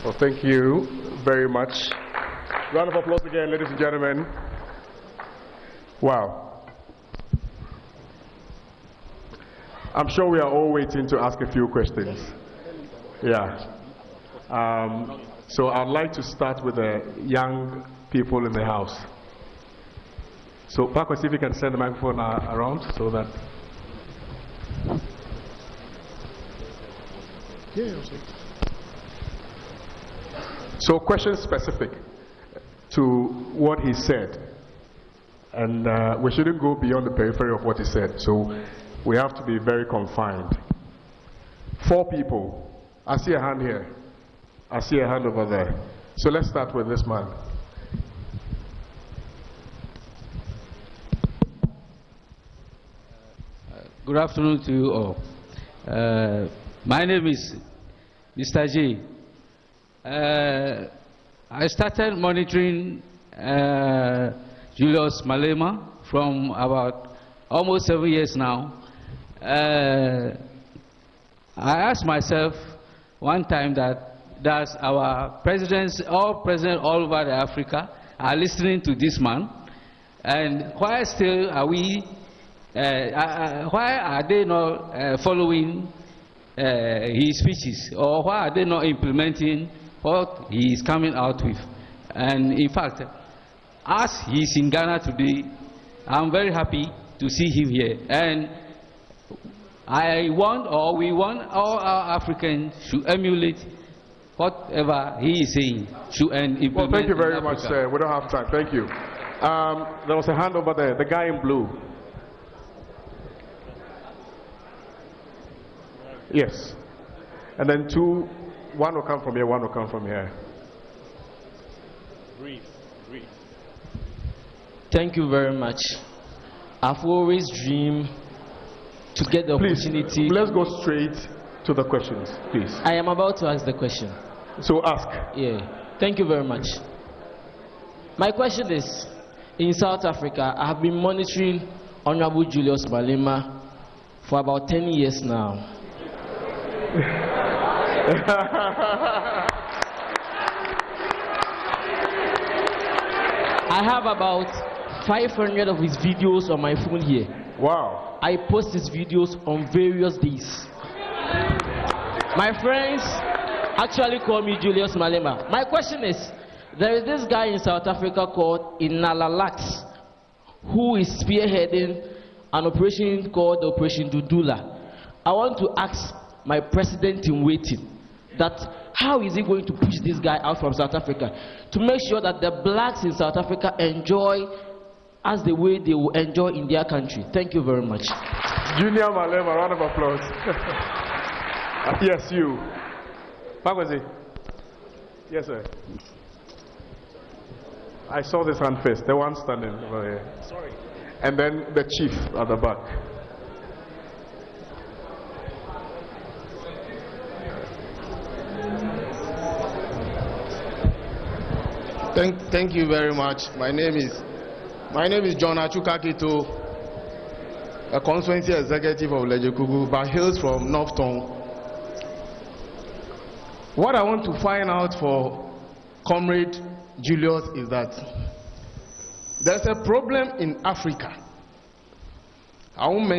Well, thank you very much. Round of applause again, ladies and gentlemen. Wow. I'm sure we are all waiting to ask a few questions. Yeah. So I'd like to start with the young people in the house. So, Paco, see if you can send the microphone around so that. So, question specific to what he said. And we shouldn't go beyond the periphery of what he said. So we have to be very confined. 4 people. I see a hand here. I see a hand over there. So let's start with this man. Good afternoon to you all. My name is Mr. J. I started monitoring Julius Malema from about almost 7 years now. I asked myself one time that does our presidents, all presidents all over Africa are listening to this man, and why still are we? Why are they not following his speeches, or why are they not implementing what he is coming out with? And in fact, as he is in Ghana today, I'm very happy to see him here. And I want, or we want, all our Africans to emulate whatever he is saying, to implement. Well, thank you very much, sir. We don't have time. Thank you. There was a hand over there, the guy in blue. Yes. And then 2, 1 will come from here, 1 will come from here. Brief. Thank you very much. I've always dreamed to get the opportunity. Let's go straight to the questions, please. I am about to ask the question. So ask. Yeah. Thank you very much. My question is, in South Africa, I have been monitoring Honorable Julius Malema for about 10 years now. I have about 500 of his videos on my phone here. Wow. I post his videos on various days. My friends actually call me Julius Malema. My question is, there is this guy in South Africa called Inalalax who is spearheading an operation called Operation Dudula. I want to ask my president in waiting that how is he going to push this guy out from South Africa to make sure that the blacks in South Africa enjoy as the way they will enjoy in their country. Thank you very much. Junior Malema, round of applause. Yes, you. Magwazi. Yes, sir. I saw this hand first, the one standing over here. Sorry. And then the chief at the back. Thank you very much. My name is John Achukakito, a constituency executive of Lejekugu, but hails from North Tongue. What I want to find out for Comrade Julius is that there's a problem in Africa. I won't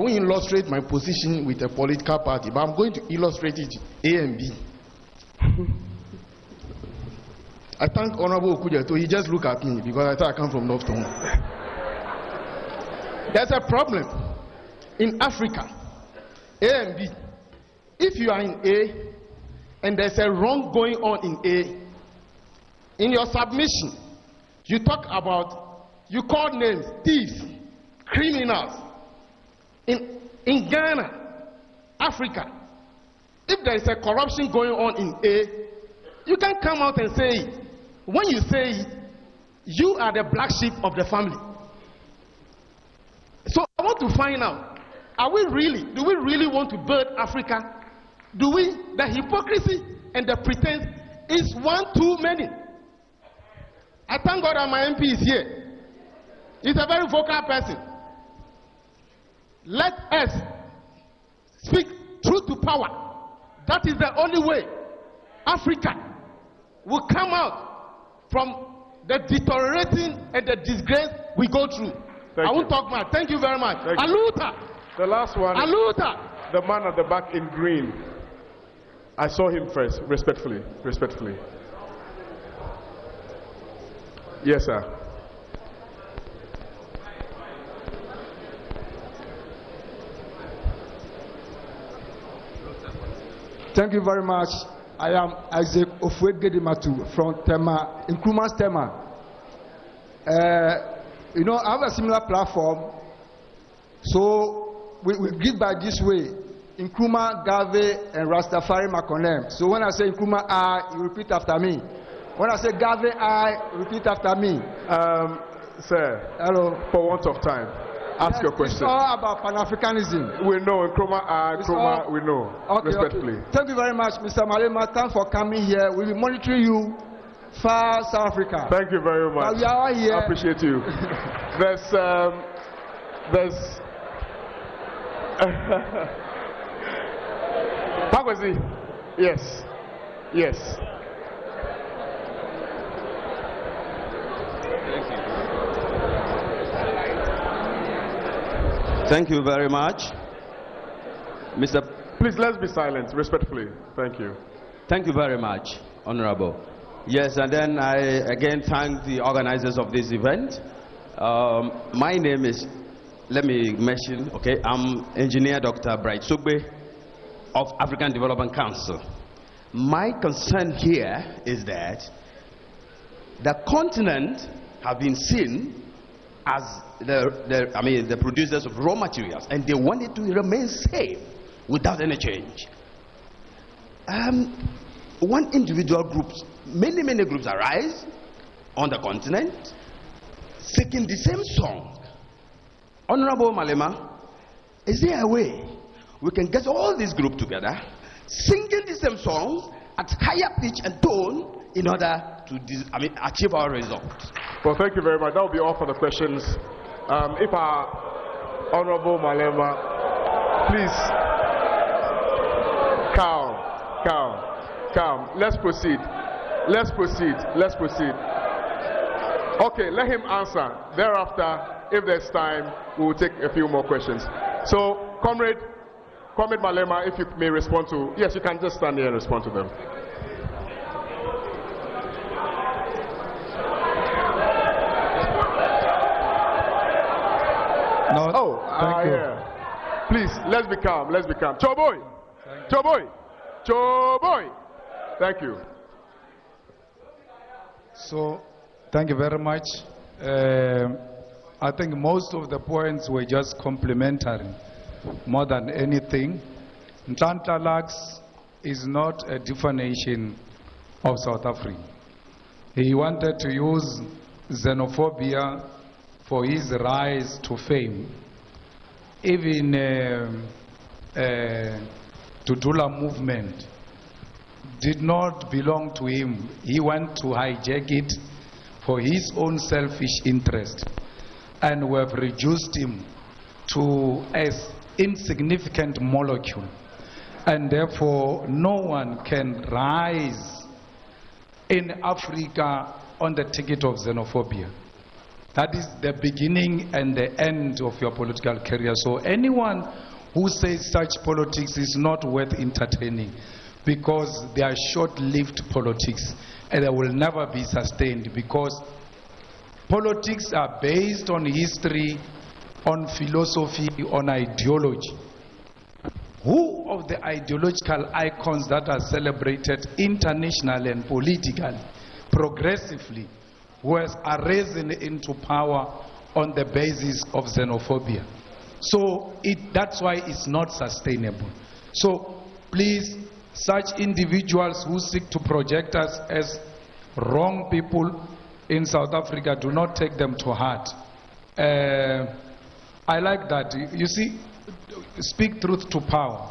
illustrate my position with a political party, but I'm going to illustrate it A and B. I thank Honorable Okujeto. He just looked at me because I thought I come from North Tongue. There's a problem in Africa, A and B. If you are in A and there's a wrong going on in A, in your submission, you talk about, you call names, thieves, criminals. In Ghana, Africa, if there is a corruption going on in A, you can come out and say it. When you say it, you are the black sheep of the family. So I want to find out, do we really want to build Africa? The hypocrisy and the pretense is one too many. I thank God that my MP is here. He's a very vocal person. Let us speak truth to power. That is the only way Africa will come out from the deteriorating and the disgrace we go through. I won't talk much. Thank you very much. Aluta. The last one. Aluta. The man at the back in green. I saw him first. Respectfully. Yes, sir. Thank you very much. I am Isaac Ofwegedimatu from Tema, Nkrumah's Tema. You know, I have a similar platform, so we give by this way: Nkrumah, Gave, and Rastafari Makonem. So when I say Nkrumah, I, you repeat after me. When I say Gave, I, repeat after me. Sir, hello. For want of time, ask your question. It's all about Pan-Africanism. We know Nkrumah, Nkrumah, we know. Okay, respectfully. okay. Thank you very much, Mr. Malema. Thanks for coming here. We'll be monitoring you far South Africa. Thank you very much. But we are all here. I appreciate you. there's Pagwazi. Yes. Yes. Thank you very much. Mr. Please, let's be silent, respectfully. Thank you. Thank you very much, Honorable. Yes, and then I again thank the organizers of this event. My name is, let me mention, okay, I'm Engineer Dr. Bright Sugbe of African Development Council. My concern here is that the continent have been seen as the producers of raw materials, and they want it to remain safe without any change. One individual groups, many groups arise on the continent seeking the same song. Honorable Malema, is there a way we can get all these groups together singing the same songs at higher pitch and tone in order to achieve our results? Well, thank you very much. That will be all for the questions. If our Honorable Malema, please, calm. Let's proceed. Okay, let him answer. Thereafter, if there's time, we will take a few more questions. So, Comrade Malema, if you may respond to, yes, you can just stand here and respond to them. No, thank you. Yeah. Please, let's be calm. Choboy. Thank you. So, thank you very much. I think most of the points were just complimentary, more than anything. Ntantalax is not a definition of South Africa. He wanted to use xenophobia for his rise to fame. Even Tutula movement did not belong to him. He went to hijack it for his own selfish interest, and we have reduced him to an insignificant molecule, and therefore no one can rise in Africa on the ticket of xenophobia. That is the beginning and the end of your political career. So anyone who says such politics is not worth entertaining, because they are short-lived politics and they will never be sustained, because politics are based on history, on philosophy, on ideology. Who of the ideological icons that are celebrated internationally and politically, progressively, was arisen into power on the basis of xenophobia? So that's why it's not sustainable. So please, such individuals who seek to project us as wrong people in South Africa, do not take them to heart. I like that. You see, speak truth to power.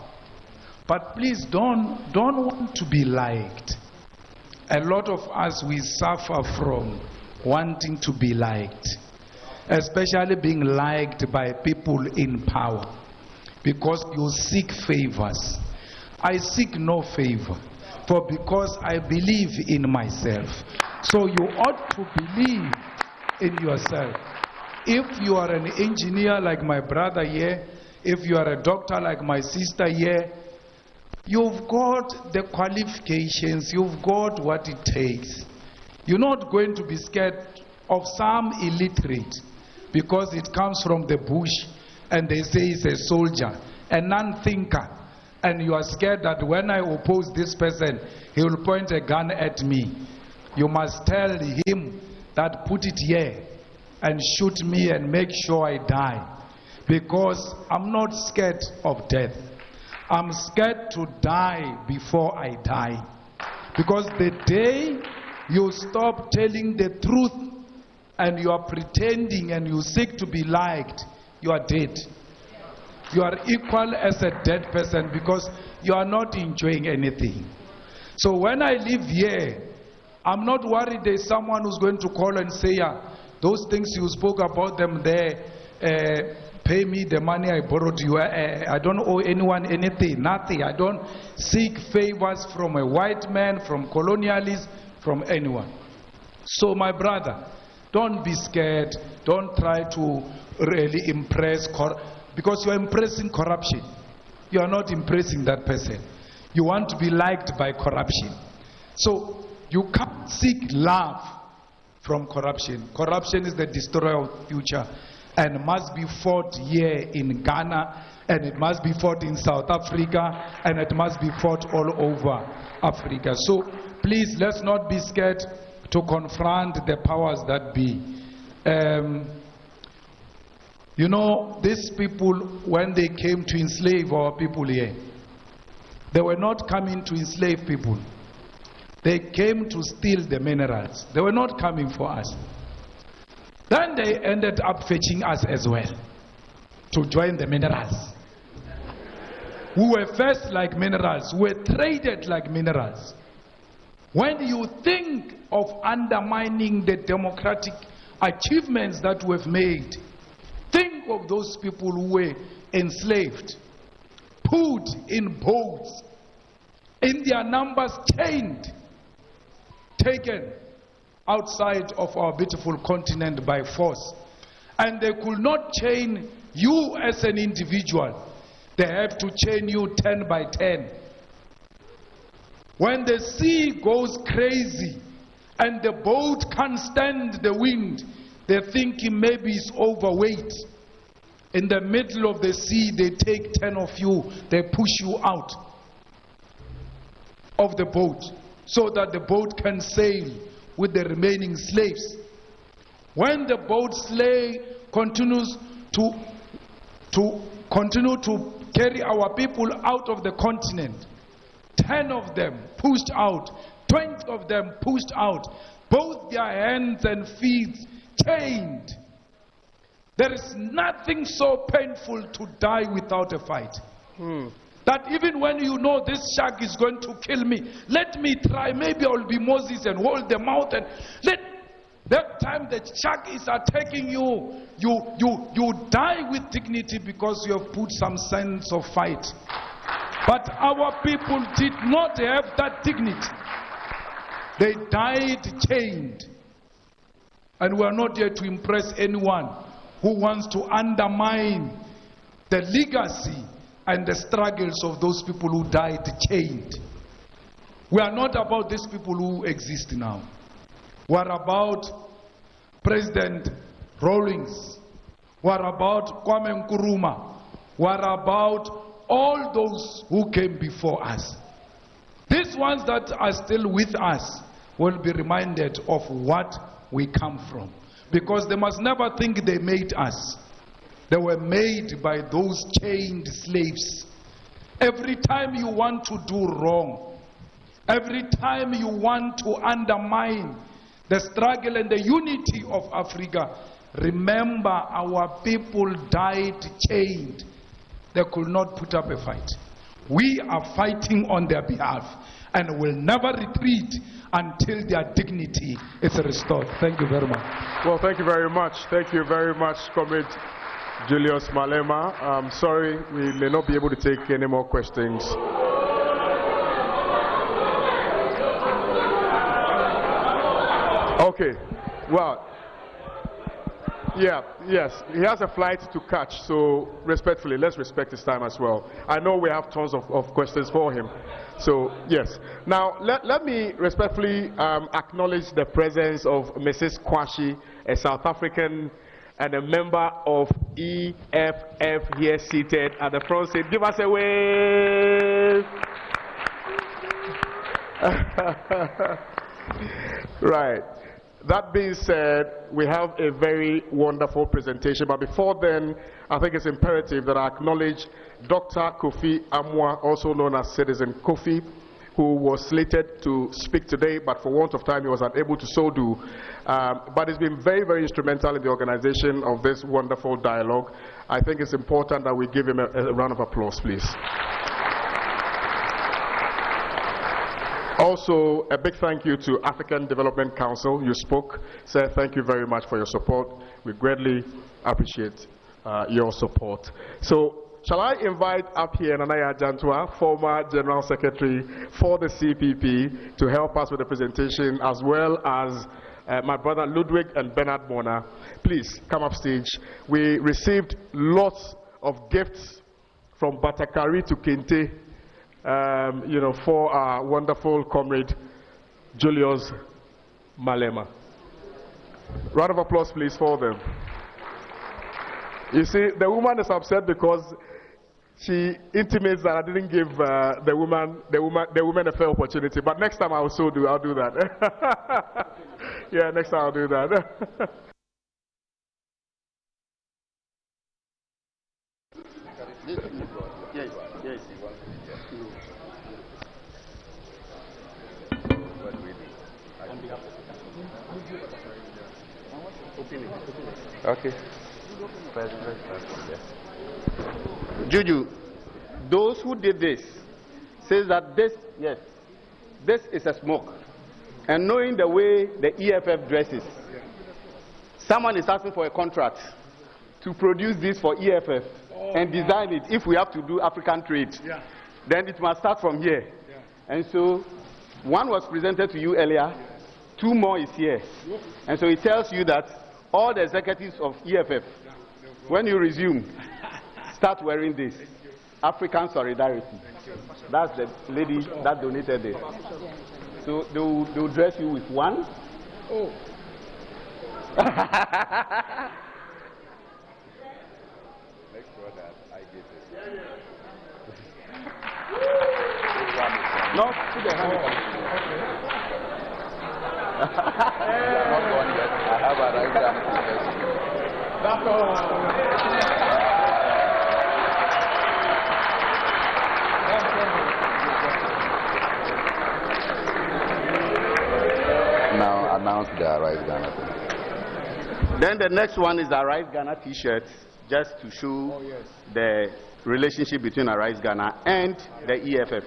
But please don't want to be liked. A lot of us, we suffer from wanting to be liked, especially being liked by people in power, because you seek favors. I seek no favor, for because I believe in myself. So you ought to believe in yourself. If you are an engineer like my brother here, if you are a doctor like my sister here, you've got the qualifications, you've got what it takes. You're not going to be scared of some illiterate because it comes from the bush and they say he's a soldier, a non-thinker. and you are scared that when I oppose this person, he will point a gun at me, you must tell him that put it here and shoot me and make sure I die. Because I'm not scared of death. I'm scared to die before I die. Because the day you stop telling the truth and you are pretending and you seek to be liked, you are dead. You are equal as a dead person because you are not enjoying anything. So when I live here, I'm not worried there's someone who's going to call and say, those things you spoke about them there, pay me the money I borrowed you. I don't owe anyone anything, nothing. I don't seek favors from a white man, from colonialists, from anyone. So my brother, don't be scared. Don't try to really impress, because you are impressing corruption. You are not impressing that person. You want to be liked by corruption. So you can't seek love from corruption. Corruption is the destroyer of future and must be fought here in Ghana, and it must be fought in South Africa, and it must be fought all over Africa. So please, let's not be scared to confront the powers that be. You know, these people, when they came to enslave our people here, they were not coming to enslave people. They came to steal the minerals. They were not coming for us. Then they ended up fetching us as well to join the minerals. We were first like minerals. We were traded like minerals. When you think of undermining the democratic achievements that we've made, think of those people who were enslaved, put in boats, in their numbers chained, taken outside of our beautiful continent by force. And they could not chain you as an individual. They have to chain you 10 by 10. When the sea goes crazy and the boat can't stand the wind, they're thinking maybe it's overweight. In the middle of the sea, they take 10 of you, they push you out of the boat so that the boat can sail with the remaining slaves. When the boat continues to continue to carry our people out of the continent, 10 of them pushed out, 20 of them pushed out, both their hands and feet chained. There is nothing so painful to die without a fight. That even when you know this shark is going to kill me, let me try, maybe I will be Moses and hold the mouth, and let that time the shark is attacking you, you die with dignity because you have put some sense of fight. But our people did not have that dignity. They died chained. And we are not here to impress anyone who wants to undermine the legacy and the struggles of those people who died chained. We are not about these people who exist now. We are about President Rawlings. We are about Kwame Nkrumah. We are about all those who came before us. These ones that are still with us will be reminded of what we come from. Because they must never think they made us. They were made by those chained slaves. Every time you want to do wrong, every time you want to undermine the struggle and the unity of Africa, remember our people died chained. They could not put up a fight. We are fighting on their behalf and will never retreat until their dignity is restored. Thank you very much. Well, thank you very much. Thank you very much, Comrade Julius Malema. I'm sorry, we may not be able to take any more questions. Okay, well, yes, he has a flight to catch, so respectfully, let's respect his time as well. I know we have tons of questions for him, so yes. Now, let me respectfully acknowledge the presence of Mrs. Kwashi, a South African and a member of EFF here seated at the front seat. Give us a wave. Right. That being said, we have a very wonderful presentation, but before then, I think it's imperative that I acknowledge Dr. Kofi Amwa, also known as Citizen Kofi, who was slated to speak today, but for want of time, he was unable to so do. But he's been very, very instrumental in the organization of this wonderful dialogue. I think it's important that we give him a round of applause, please. Also, a big thank you to African Development Council. You spoke. Sir, thank you very much for your support. We greatly appreciate your support. So, shall I invite up here Nanaya Jantua, former General Secretary for the CPP, to help us with the presentation, as well as my brother Ludwig and Bernard Mona. Please come up stage. We received lots of gifts from Batakari to Kente, for our wonderful comrade Julius Malema. Round of applause, please, for them. You see, the woman is upset because she intimates that I didn't give the woman a fair opportunity. But next time I'll do that. Yeah, next time I'll do that. Okay. Juju, those who did this says that this is a smoke. And knowing the way the EFF dresses, someone is asking for a contract to produce this for EFF and design it. If we have to do African trade, then it must start from here. And so one was presented to you earlier, 2 more is here. And so it tells you that all the executives of EFF, when you resume, start wearing this. African solidarity. That's the lady that donated it. So they will dress you with one. Oh. Make sure that I get it. Not to the hand. Not one yet. I have a right hand. Now announce the Arise Ghana thing. Then the next one is Arise Ghana t-shirt, just to show the relationship between Arise Ghana and the EFF.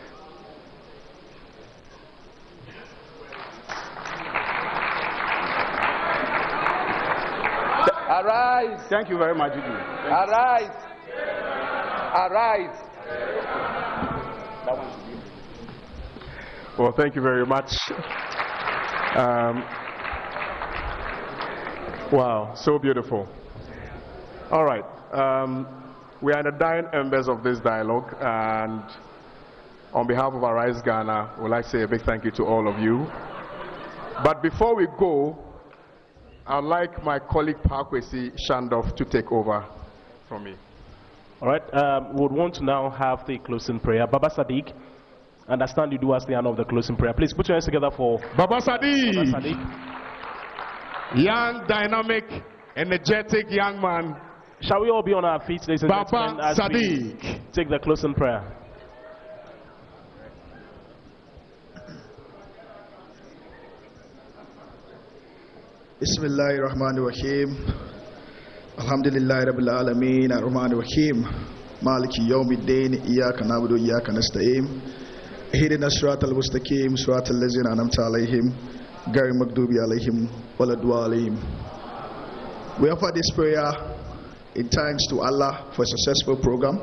Arise. Thank you very much, Juju. Arise. Arise. That one should be. Well, thank you very much. Wow, so beautiful. All right. We are in the dying embers of this dialogue, and on behalf of Arise Ghana, we'd like to say a big thank you to all of you. But before we go, I'd like my colleague Parkwesi Shandoff to take over from me. All right, we would want to now have the closing prayer. Baba Sadiq, understand you do us the honor of the closing prayer. Please put your hands together for Baba Sadiq. Baba Sadiq. Young, dynamic, energetic young man. Shall we all be on our feet, ladies and gentlemen, as Sadiq. we take the closing prayer? Bismillahir Rahmanir Rahim. Alhamdulillahi Rabbil Alameen. Ar-Rahmanir Rahim. Maliki Yawmiddin. Iyyaka na'budu wa iyyaka nasta'in. Ihdina as-siratal mustaqim. Siratal ladzina an'amta 'alaihim. Ghayril maghdubi 'alaihim waladdallin. We offer this prayer in thanks to Allah for a successful program.